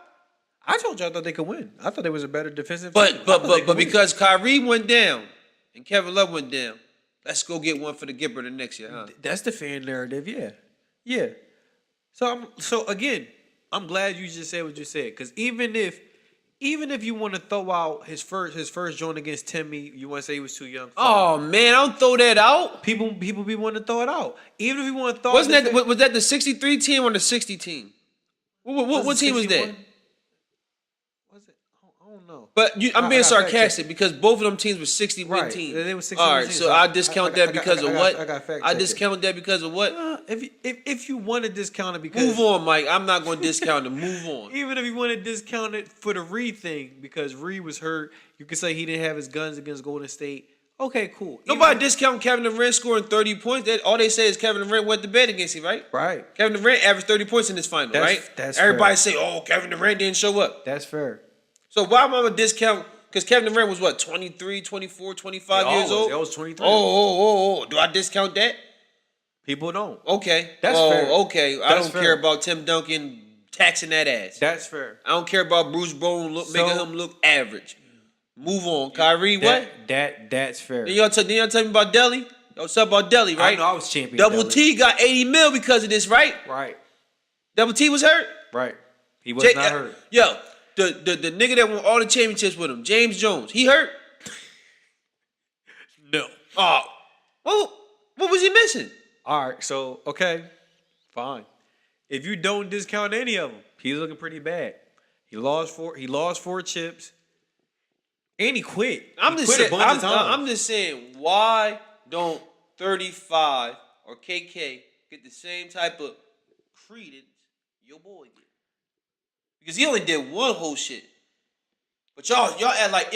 I told you I thought they could win. I thought they was a better defensive
team. But because
win.
Kyrie went down and Kevin Love went down, let's go get one for the Gipper the next year, huh?
That's the fan narrative, yeah. So again, I'm glad you just said what you said, because even if you want to throw out his first joint against Timmy, you want to say he was too young.
Oh man, I don't throw that out.
People be wanting to throw it out. Even if you want to throw,
was that the 63 team or the 60 team? What team was that?
Was it? I don't know.
But I'm being sarcastic because both of them teams were 60-win teams.
They were 60
all right,
teams.
So I discount that because of what?
I
discount that because of what?
If you want to discount it because
move on, Mike. I'm not going to discount it. Move on.
Even if you want to discount it for the Reed thing because Reed was hurt, you could say he didn't have his guns against Golden State. Okay, cool.
Nobody discount Kevin Durant scoring 30 points. All they say is Kevin Durant went to bed against him, right?
Right.
Kevin Durant averaged 30 points in this final, right?
That's
everybody
fair.
Say, oh, Kevin Durant didn't show up.
That's fair.
So why am I going to discount? Because Kevin Durant was what, 23, 24, 25 years old?
That was 23.
Oh. Do I discount that?
People don't.
Okay.
That's fair.
Okay. I don't care about Tim Duncan taxing that ass.
That's fair.
I don't care about Bruce Bowen making him look average. Move on. Kyrie, what?
That's fair.
Then y'all tell me about Delly? Y'all talk about Delly, right?
I know I was champion.
Double T got 80 mil because of this, right?
Right.
Double T was hurt?
Right. He was not hurt.
Yo, the nigga that won all the championships with him, James Jones, he hurt?
No.
Oh. Well, what was he missing?
All right, so, okay, fine. If you don't discount any of them, he's looking pretty bad. He lost four chips, and he quit.
I'm just saying, why don't 35 or KK get the same type of credence your boy did? Because he only did one whole shit. But y'all act like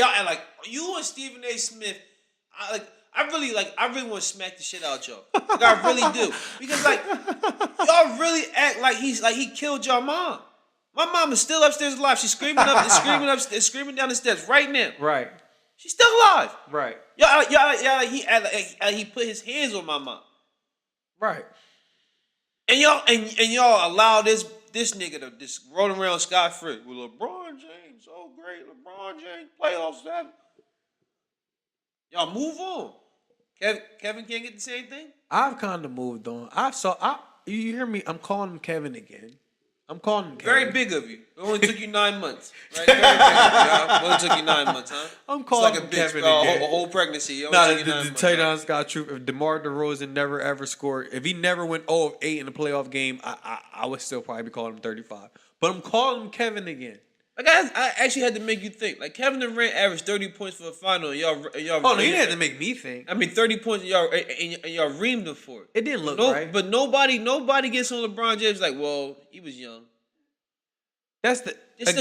you and Stephen A. Smith. I really want to smack the shit out y'all. Like I really do. Because y'all really act like he killed y'all mom. My mom is still upstairs alive. She's screaming down the steps right now.
Right.
She's still alive.
Right.
Y'all he put his hands on my mom.
Right.
And y'all allow this this nigga to just roll around scot free with LeBron James. So great, LeBron James playoffs. Y'all move on. Kevin can't get the same thing.
I've kind of moved on. You hear me? I'm calling him Kevin again. I'm calling him Kevin.
Very big of you. It only took you 9 months. Right? Very big of you, y'all. It only took you 9 months, huh?
I'm calling him Kevin again.
A whole pregnancy.
To tell you the honest God truth, if DeMar DeRozan never ever scored, if he never went 0 of 8 in a playoff game, I would still probably be calling him 35. But I'm calling him Kevin again.
Like I actually had to make you think. Like Kevin Durant averaged 30 points for the final, and y'all.
Oh no, you didn't have to make me think.
I mean, 30 points, and y'all reamed him for it.
It didn't look right.
But nobody gets on LeBron James like, well, he was young.
It's the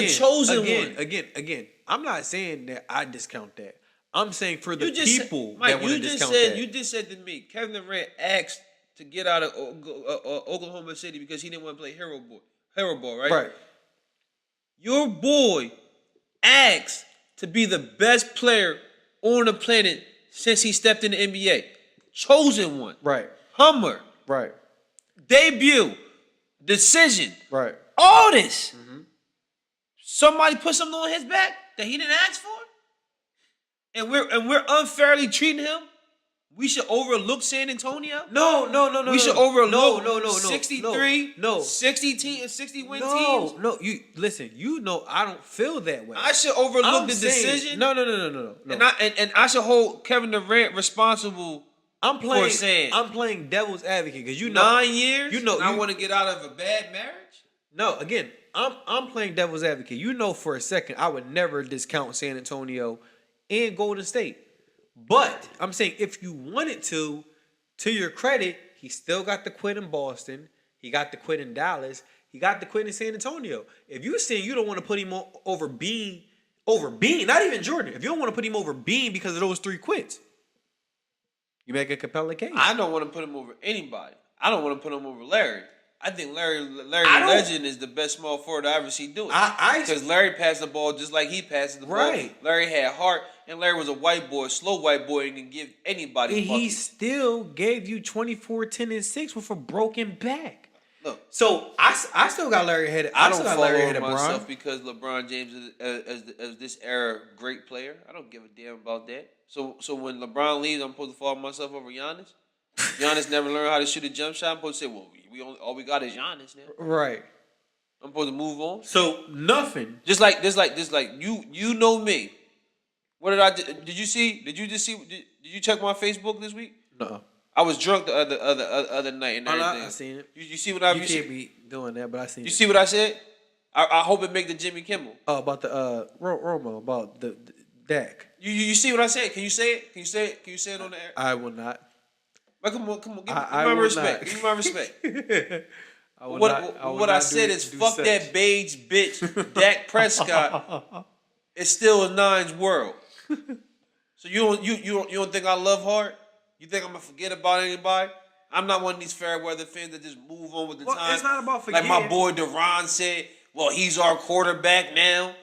chosen one.
Again. I'm not saying that I discount that. I'm saying for the people that want to discount that.
You just said to me, Kevin Durant asked to get out of Oklahoma City because he didn't want to play hero ball, right?
Right.
Your boy asked to be the best player on the planet since he stepped in the NBA. Chosen one.
Right.
Hummer.
Right.
Debut. Decision.
Right.
All this. Mm-hmm. Somebody put something on his back that he didn't ask for? And we're unfairly treating him? We should overlook San Antonio?
No.
We should overlook
63,
60 win teams?
No, you listen, I don't feel that way.
I should overlook the decision?
No.
And I should hold Kevin Durant responsible for saying
I'm playing devil's advocate because
9 years?
I
want to get out of a bad marriage?
No, again, I'm playing devil's advocate. For a second I would never discount San Antonio and Golden State. But I'm saying if you wanted to your credit, he still got the quit in Boston. He got the quit in Dallas. He got the quit in San Antonio. If you're saying you don't want to put him over Bean, not even Jordan. If you don't want to put him over Bean because of those 3 quits, you make a compelling case.
I don't want to put him over anybody. I don't want to put him over Larry. I think Larry the Legend is the best small forward I ever see do it. Because Larry passed the ball just like he passes the ball.
Right.
Larry had heart, and Larry was a white boy, slow white boy, and can give anybody.
And he still gave you 24, 10, and 6 with a broken back.
Look,
so I still got Larry ahead.
I don't follow myself because LeBron James is as this era great player. I don't give a damn about that. So when LeBron leaves, I'm supposed to follow myself over Giannis. Giannis never learned how to shoot a jump shot. I'm supposed to say, well, all we got is Giannis now.
Right.
I'm supposed to move on.
So nothing.
Just like you know me. What did I do? Did you check my Facebook this week?
No.
I was drunk the other night and everything.
I seen it.
You see what I?
You can't be doing that, but I seen it.
You see what I said? I hope it make the Jimmy Kimmel.
Oh, about the Romo, about the Dak.
You see what I said? Can you say it? Can you say it on the air?
I will not.
But come on. Give me my respect. Give me my respect. What I said is fuck that beige bitch, Dak Prescott. It's still a Nine's world. So you don't think I love hard? You think I'm gonna forget about anybody? I'm not one of these fair weather fans that just move on with the time.
It's not about forgetting.
Like my boy Deron said, well, he's our quarterback now.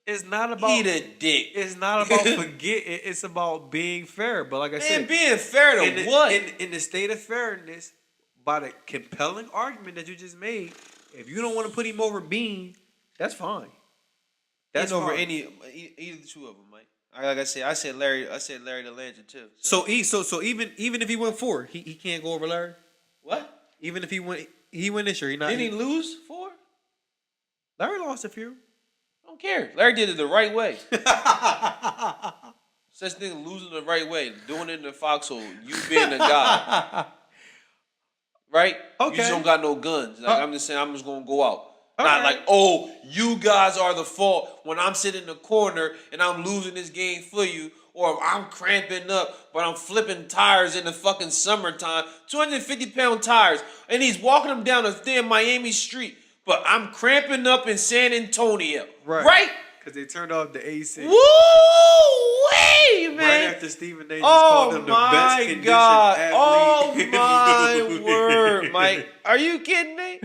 It's not about
he the dick.
It's not about forgetting. It's about being fair. But like I said,
being fair to what?
In the state of fairness, by the compelling argument that you just made, if you don't want to put him over Bean, that's fine.
That's over either the two of them, Mike. Like I said Larry the Legend too.
So even if he went 4, he can't go over Larry.
What?
Even if he went this year,
Didn't he lose 4?
Larry lost a few.
I don't care. Larry did it the right way. Such thing losing the right way, doing it in the foxhole, you being a guy. Right?
Okay.
You just don't got no guns. Like I'm just saying, I'm just gonna go out. Not
right.
like, oh, you guys are the fault when I'm sitting in the corner and I'm losing this game for you, or I'm cramping up, but I'm flipping tires in the fucking summertime, 250-pound tires, and he's walking them down a thin Miami street, but I'm cramping up in San Antonio. Right?
Because they turned off the AC.
Woo-wee, man.
Right after Stephen A. just called him the best conditioned athlete.
Oh, my word, Mike. Are you kidding me?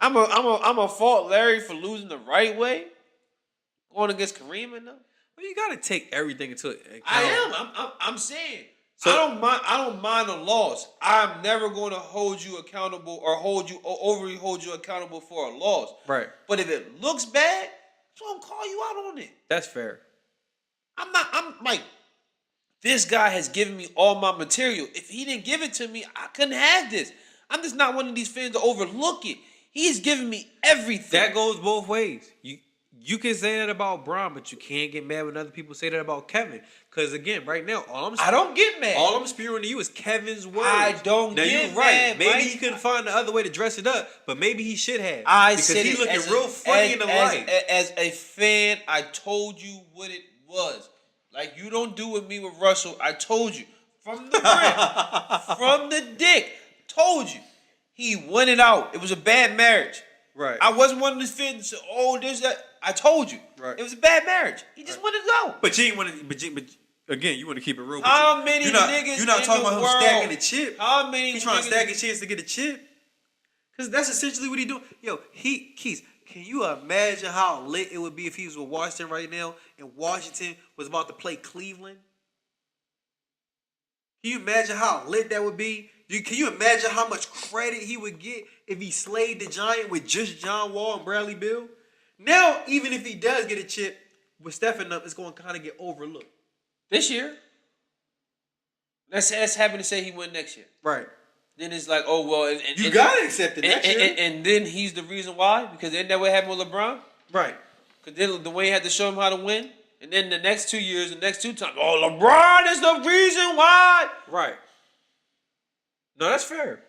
I'm a fault Larry for losing the right way? Going against Kareem and them?
Well, you got to take everything into account.
I am. I'm saying. I don't mind a loss. I'm never going to hold you accountable or overly hold you accountable for a loss.
Right.
But if it looks bad, I'm gonna call you out on it.
That's fair.
I'm like, this guy has given me all my material. If he didn't give it to me, I couldn't have this. I'm just not one of these fans to overlook it. He's giving me everything.
That goes both ways. You can say that about Bron, but you can't get mad when other people say that about Kevin. Because again, right now,
I don't get mad.
All I'm spewing to you is Kevin's words.
I don't
now,
get
you're right.
mad.
Maybe
Mike.
he couldn't find the other way to dress it up, but maybe he should have.
Because
he looking real funny in the light.
As a fan, I told you what it was. Like, you don't do with me with Russell. I told you from the rip, from the dick. Told you he won it out. It was a bad marriage.
Right.
I wasn't one of these fans that said, "Oh, there's that." I told you.
Right.
It was a bad marriage. He just wanted to go.
But you ain't want to. But again, you want to keep it real.
How many niggas
You're not
in
talking
the
about him
world?
stacking the chip.
How many?
He's trying to
niggas-
stack his chance to get a chip. Because that's essentially what he doing. Yo, Keith, can you imagine how lit it would be if he was with Washington right now and Washington was about to play Cleveland? Can you imagine how lit that would be? Can you imagine how much credit he would get if he slayed the Giant with just John Wall and Bradley Beal? Now, even if he does get a chip, with Stephen up, it's going to kind of get overlooked.
this year. That's happy to say he win next year.
Right.
Then it's like, oh well, and
You got to accept it
and,
next year.
and then he's the reason why, because isn't that what happened with LeBron?
Right.
Because then the way he had to show him how to win, and then the next 2 years, the next 2 times, oh, LeBron is the reason why.
Right. No, that's fair.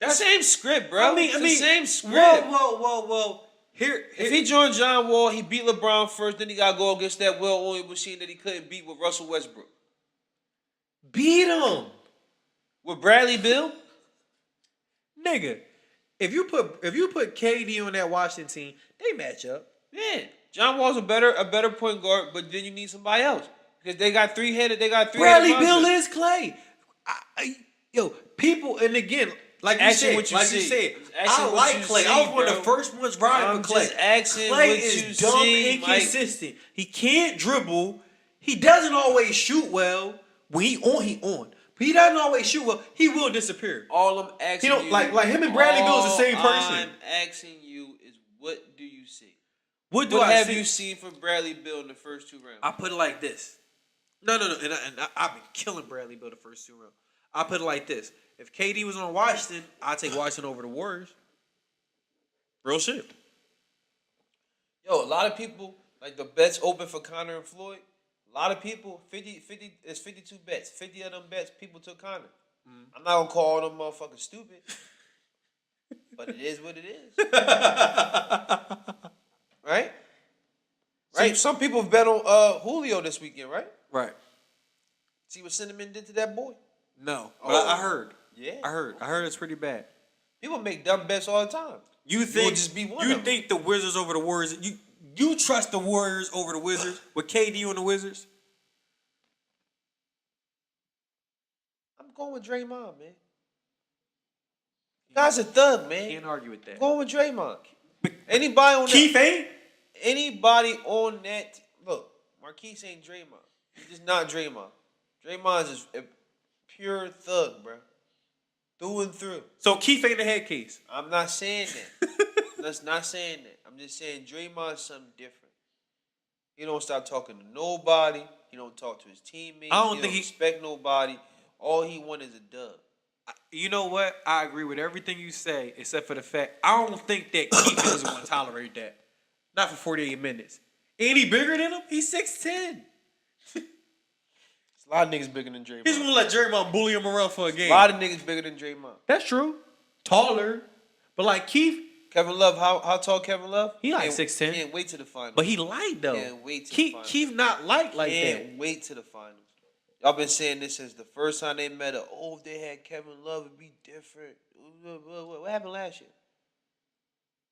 That's the same script, bro. It's the same script.
Whoa. Here,
If he joined John Wall, he beat LeBron first, then he got to go against that well-oiled machine that he couldn't beat with Russell Westbrook.
beat him,
With Bradley Beal?
nigga. If you put KD on that Washington team, they match up.
Yeah. John Wall's a better point guard, but then you need somebody else. Because they got three-headed
Bradley Beal
monsters.
is Clay. Yo, people, and again, like you
Asking
said,
what you see. Asking
I
what
like
you
Clay.
see,
I was one of
bro.
the first ones riding
I'm
with Clay.
just asking
Clay
what
is
you
dumb,
see, Mike.
inconsistent. He can't dribble. He doesn't always shoot well. When he on. But he doesn't always shoot well. He will disappear.
All I'm asking
He don't
you,
like him and Bradley Beal is the same person.
I'm asking you is, what do you see?
What do
What
I
have
see?
you seen from Bradley Beal in the first 2 rounds?
I put it like this. No. I've been killing Bradley Beal the first 2 rounds. I put it like this. If KD was on Washington, I'd take Washington over the Warriors. Real shit.
Yo, a lot of people, like the bets open for Conor and Floyd. A lot of people, 50, it's 52 bets. 50 of them bets, people took Conor. I'm not going to call them motherfuckers stupid. But it is what it is. Right? Right? Some people bet on Julio this weekend, right?
Right.
See what Cinnamon did to that boy?
No.
Oh.
But I heard.
Yeah.
I heard it's pretty bad.
People make dumb bets all the time.
You
will
think
just be one
you
of them.
think the Wizards over the Warriors? You trust the Warriors over the Wizards with KD on the Wizards?
I'm going with Draymond, man. Guy's a thug, man.
Can't argue with that.
I'm going with Draymond. Anybody on
Keith
that?
ain't?
Anybody on that? Look, Marquise ain't Draymond. He's just not Draymond. Draymond's just a pure thug, bro. Through and through.
So Keith ain't the head case.
I'm not saying that. That's not saying that. I'm just saying Draymond's something different. He don't stop talking to nobody. He don't talk to his teammates.
I don't
he
think
don't respect nobody. All he want is a dub.
You know what? I agree with everything you say, except for the fact I don't think that Keith doesn't want to tolerate that. Not for 48 minutes. Ain't he bigger than him? He's 6'10".
A lot of niggas bigger than Draymond.
He's gonna let Draymond bully him around for a game.
A lot of niggas bigger than Draymond.
That's true. Taller. But like Keith,
Kevin Love, how tall Kevin Love?
He like
Can't-
6'10".
Can't wait to the finals.
but he light though.
Can't wait to the
Keith,
finals.
Keith not light like
Can't
that.
wait to the finals. Y'all been saying this since the first time they met. If they had Kevin Love, it'd be different. What happened last year?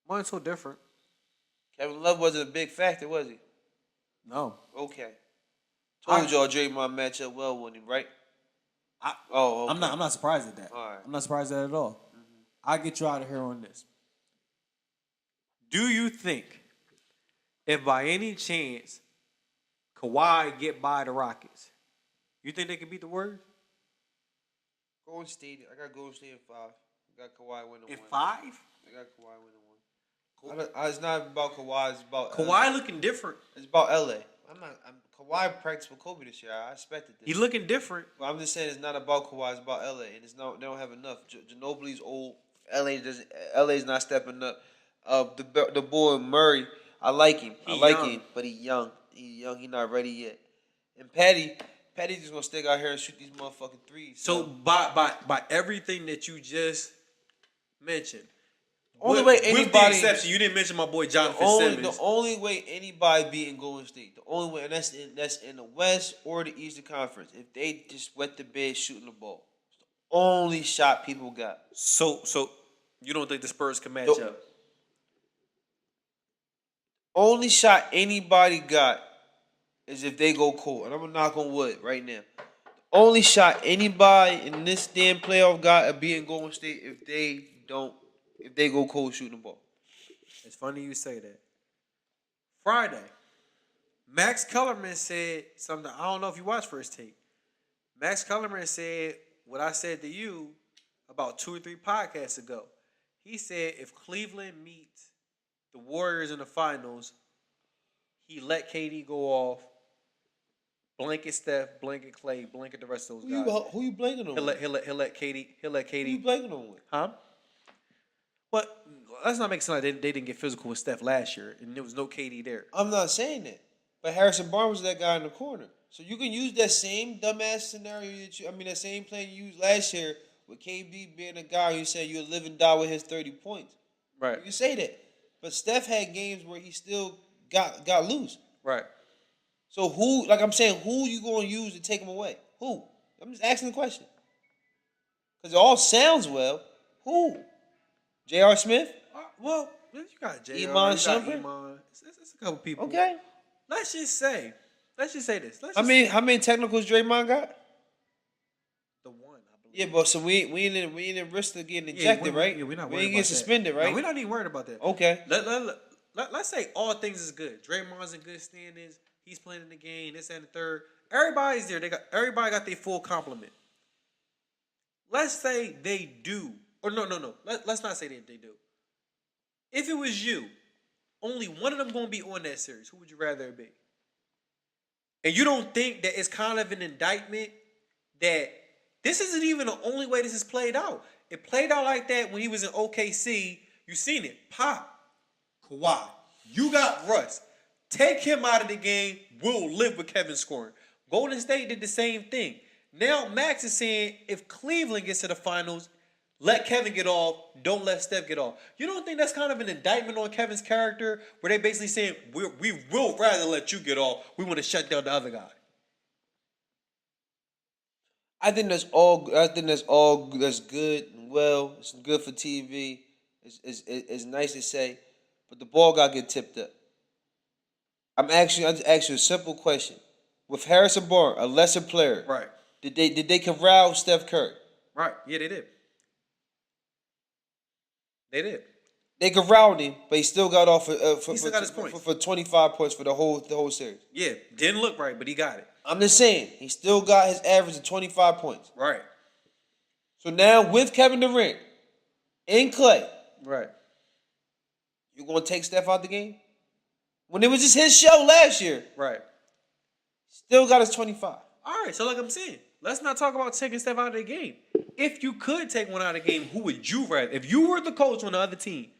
Mine's so different.
Kevin Love wasn't a big factor, was he?
No.
Okay. Told y'all Draymond match up well with him, right?
I-
Okay.
I'm not surprised at that.
All right.
I'm not surprised at that at all. I'll get you out of here on this.
Do you think if by any chance Kawhi get by the Rockets, You think they can beat the Warriors?
Golden State. I got Golden State in 5. I got Kawhi winning
In
1.
5?
I got Kawhi winning 1. It's not about Kawhi. It's about
Kawhi looking different.
It's about LA. Kawhi practiced with Kobe this year. I expected this.
He looking different.
But I'm just saying it's not about Kawhi. It's about LA, and it's not. They don't have enough. Ginobili's old. LA's not stepping up. The boy Murray. I like him. Him, but he's young. He's young. He's not ready yet. And Patty's just gonna stick out here and shoot these motherfucking threes.
So by everything that you just mentioned,
Only way anybody,
with the exception, you didn't mention my boy Jonathan Simmons.
The only way anybody beating Golden State, the only way, and that's in the West or the Eastern Conference, if they just wet the bed shooting the ball. It's the only shot people got.
So you don't think the Spurs can match up?
Only shot anybody got is if they go cold, and I'm gonna knock on wood right now. The only shot anybody in this damn playoff got at beating Golden State if they go cold shooting the ball.
It's funny you say that. Friday, Max Kellerman said something. I don't know if you watched First Take. Max Kellerman said what I said to you about 2 or 3 podcasts ago. He said if Cleveland meets the Warriors in the finals, he let KD go off, blanket Steph, blanket Clay, blanket the rest of those guys.
Who you blanking on?
He'll let KD.
Who you blanking on with?
Huh? But let's not make it sound like they didn't get physical with Steph last year, and there was no KD there.
I'm not saying that. But Harrison Barnes was that guy in the corner. So you can use that same dumbass scenario that same plan you used last year with KB being a guy you said you'll live and die with his 30 points.
Right.
You can say that. But Steph had games where he still got loose.
Right.
So who you going to use to take him away? Who? I'm just asking the question. Because it all sounds well. Who? J.R. Smith?
Well, you got J.R.
Iman Shumpert?
It's a couple people.
Okay.
Let's just say this.
How many technicals Draymond got?
The one, I believe.
Yeah, but so we ain't in risk of getting ejected, right?
Yeah, we're not
we
worried
ain't
about
get suspended, right?
No, we're not even worried about that.
Okay.
Let's say all things is good. Draymond's in good standings. He's playing in the game. This and the third. Everybody's there. Everybody got their full complement. Let's say they do. Or no. Let's not say that they do. If it was you, only one of them going to be on that series. Who would you rather it be? And you don't think that it's kind of an indictment that this isn't even the only way this is played out. It played out like that when he was in OKC. You seen it. Pop. Kawhi. You got Russ. Take him out of the game. We'll live with Kevin scoring. Golden State did the same thing. Now Max is saying if Cleveland gets to the finals, let Kevin get off. Don't let Steph get off. You don't think that's kind of an indictment on Kevin's character where they basically saying we will rather let you get off. We want to shut down the other guy.
I think that's all. That's good and well. It's good for TV. It's nice to say, but the ball got to get tipped up. I just ask you a simple question. With Harrison Barnes, a lesser player,
Right.
Did they corral Steph Curry?
Right. Yeah, they did.
They corralled him, but he still got off
He still got his points.
for 25 points for the whole series.
Yeah. Didn't look right, but he got it.
I'm just saying, he still got his average of 25 points.
Right.
So now with Kevin Durant and Clay,
Right.
you gonna take Steph out the game? When it was just his show last year,
Right.
still got his 25.
All right. So like I'm saying, let's not talk about taking Steph out of the game. If you could take one out of the game, who would you rather? If you were the coach on the other team,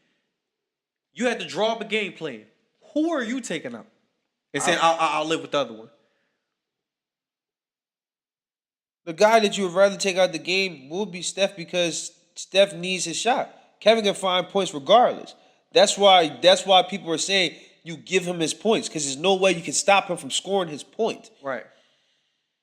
you had to draw up a game plan. Who are you taking out? And saying, I'll live with the other one.
The guy that you would rather take out the game will be Steph because Steph needs his shot. Kevin can find points regardless. That's why people are saying you give him his points because there's no way you can stop him from scoring his points.
Right.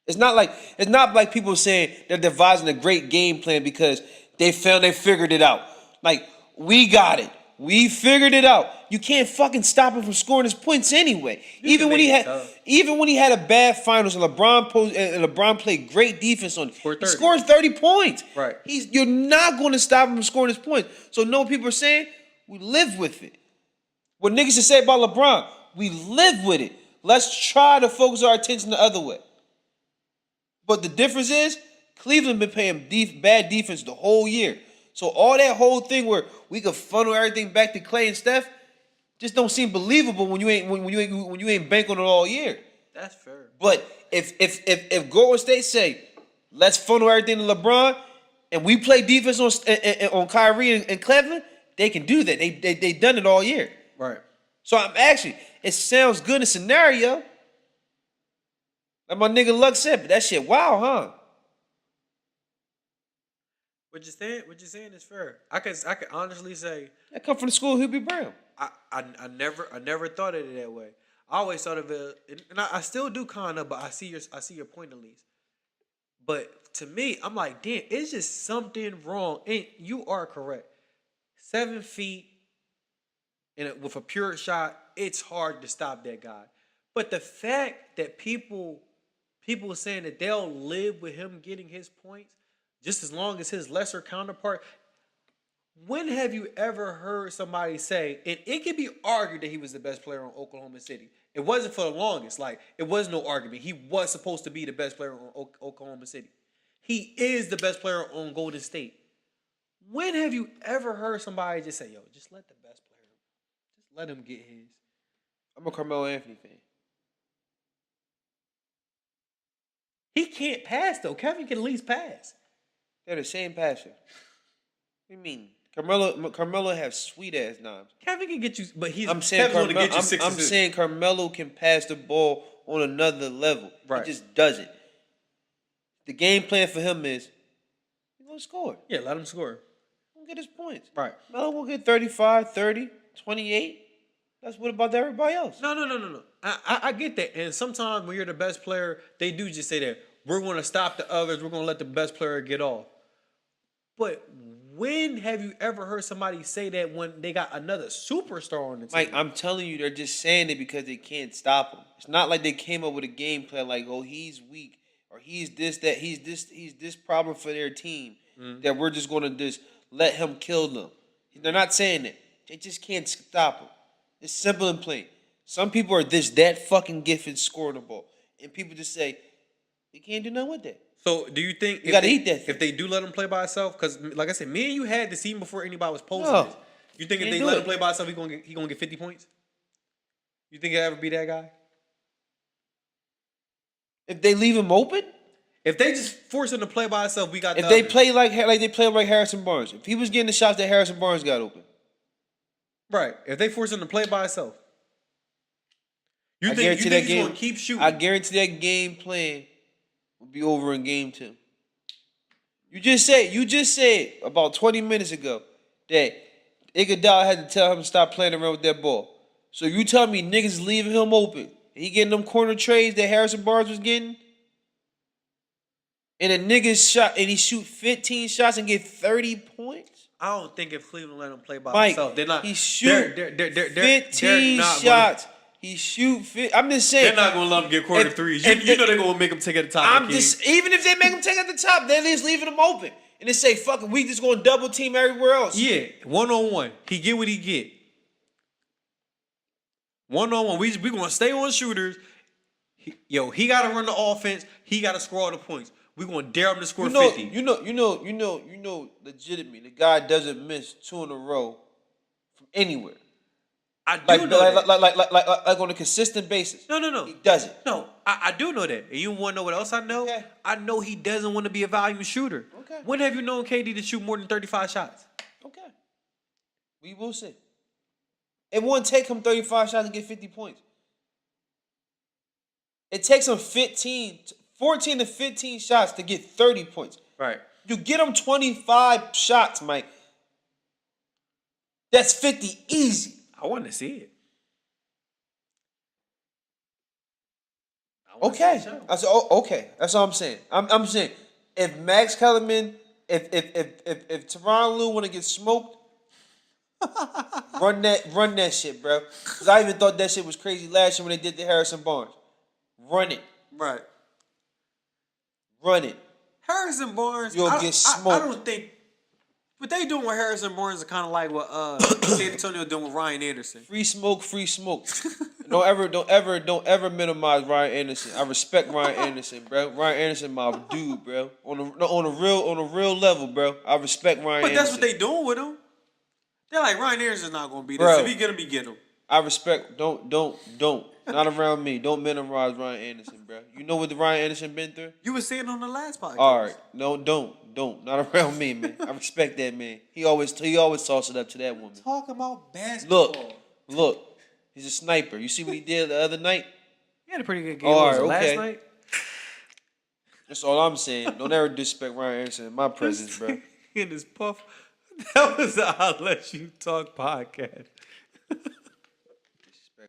It's not like people saying they're devising a great game plan because they figured it out. Like, we got it. We figured it out. You can't fucking stop him from scoring his points anyway. Even when he had a bad finals and LeBron played great defense on it. He scored 30 points.
Right.
You're not going to stop him from scoring his points. So know what people are saying? We live with it. What niggas should say about LeBron, we live with it. Let's try to focus our attention the other way. But the difference is Cleveland been playing bad defense the whole year. So all that whole thing where we could funnel everything back to Clay and Steph just don't seem believable when you ain't banking on it all year.
That's fair.
But if Golden State say, let's funnel everything to LeBron, and we play defense on Kyrie and Cleveland, they can do that. They done it all year.
Right.
So it sounds good in scenario. Like my nigga Luck said, but that shit wow, huh?
What you're saying is fair. I could honestly say
That come from the school of Hubie Brown.
I never thought of it that way. I always thought of it, and I still do kind of, but I see your point at least. But to me, I'm like, damn, it's just something wrong. And you are correct. 7 feet and with a pure shot, it's hard to stop that guy. But the fact that people are saying that they'll live with him getting his points just as long as his lesser counterpart. When have you ever heard somebody say, and it can be argued that he was the best player on Oklahoma City. It wasn't for the longest. Like, it was no argument. He was supposed to be the best player on Oklahoma City. He is the best player on Golden State. When have you ever heard somebody just say, yo, just let the best player, just let him get his?
I'm a Carmelo Anthony fan.
He can't pass, though. Kevin can at least pass.
They're the same passer. What do you mean? Carmelo has sweet ass knobs.
Kevin can get you, but
I'm saying
Kevin's gonna get you 6
I'm saying Carmelo can pass the ball on another level.
Right.
He just doesn't. The game plan for him is he's gonna score.
Yeah, let him score.
He's gonna get his points.
Right.
Melo will get 35, 30, 28. That's what about everybody else?
No. I get that. And sometimes when you're the best player, they do just say that we're going to stop the others. We're going to let the best player get off. But when have you ever heard somebody say that when they got another superstar on the team?
Mike, I'm telling you, they're just saying it because they can't stop him. It's not like they came up with a game plan like, oh, he's weak or he's this, that, he's this problem for their team that we're just going to just let him kill them. They're not saying that. They just can't stop him. It's simple and plain. Some people are that fucking gifted scoring the ball. And people just say, they can't do nothing with that.
So do you think
You gotta eat that thing.
if they do let him play by himself? Because like I said, me and you had the scene before anybody was posting
No.
this. You think if
Can't
they
do
let
it.
him play by himself, he gonna get 50 points? You think he'll ever be that guy?
If they leave him open,
If they just force him to play by himself, we got.
if
the
they
others.
play like they play like Harrison Barnes, if he was getting the shots that Harrison Barnes got open,
Right. If they force him to play by himself. You
I
think
guarantee
he's
that game.
gonna keep shooting?
I guarantee that game plan will be over in game 2. You just said about 20 minutes ago that Iguodala had to tell him to stop playing around with that ball. So you tell me niggas leaving him open, and he getting them corner trades that Harrison Barnes was getting, and a nigga shot and he shoot 15 shots and get 30 points.
I don't think if Cleveland let him play by
Mike,
himself, they're not.
he shoot
they're
15
not
shots. He shoot. I'm just saying.
They're not gonna let him get corner
If-
threes.
if-
You know they're gonna make him take at the top.
I'm just even if they make him take at the top, they're at least leaving him open. And they say, fuck it, we just gonna double team everywhere else.
Yeah, 1-on-1. He get what he get. 1-on-1. We gonna stay on shooters. He gotta run the offense. He gotta score all the points. We gonna dare him to score 50.
You know, legitimately, the guy doesn't miss 2 in a row from anywhere.
I do know that.
Like on a consistent basis.
No.
He doesn't.
No, I do know that. And you want to know what else I know?
Okay.
I know he doesn't want to be a volume shooter.
Okay.
When have you known KD to shoot more than 35 shots?
Okay. We will see. It won't take him 35 shots to get 50 points. It takes him 14 to 15 shots to get 30 points.
Right.
You get him 25 shots, Mike. That's 50 easy.
I want to see it.
Okay. I said, okay. That's all I'm saying. I'm saying if Max Kellerman, if Tyronn Lue want to get smoked, run that shit, bro. Because I even thought that shit was crazy last year when they did the Harrison Barnes. Run it.
Right.
Run it.
Harrison Barnes,
You'll get smoked.
I don't think. What they doing with Harrison Barnes is kind of like what San Antonio doing with Ryan Anderson.
Free smoke, free smoke. Don't ever minimize Ryan Anderson. I respect Ryan Anderson, bro. Ryan Anderson, my dude, bro. On a real level, bro. I respect Ryan
But
Anderson.
that's what they doing with him. They're like Ryan Anderson's not gonna be this.
Bro.
If he get him, he get him.
I respect. Don't. Not around me. Don't minimize Ryan Anderson, bro. You know what the Ryan Anderson been through?
You was saying on the last podcast.
All right. No, don't. Not around me, man. I respect that man. He always toss it up to that woman.
Talk about basketball.
Look. He's a sniper. You see what he did the other night?
He had a pretty good game.
All
Was
right,
it last
okay.
night?
That's all I'm saying. Don't ever disrespect Ryan Anderson in my presence, bro.
In his puff. That was the I'll Let You Talk podcast.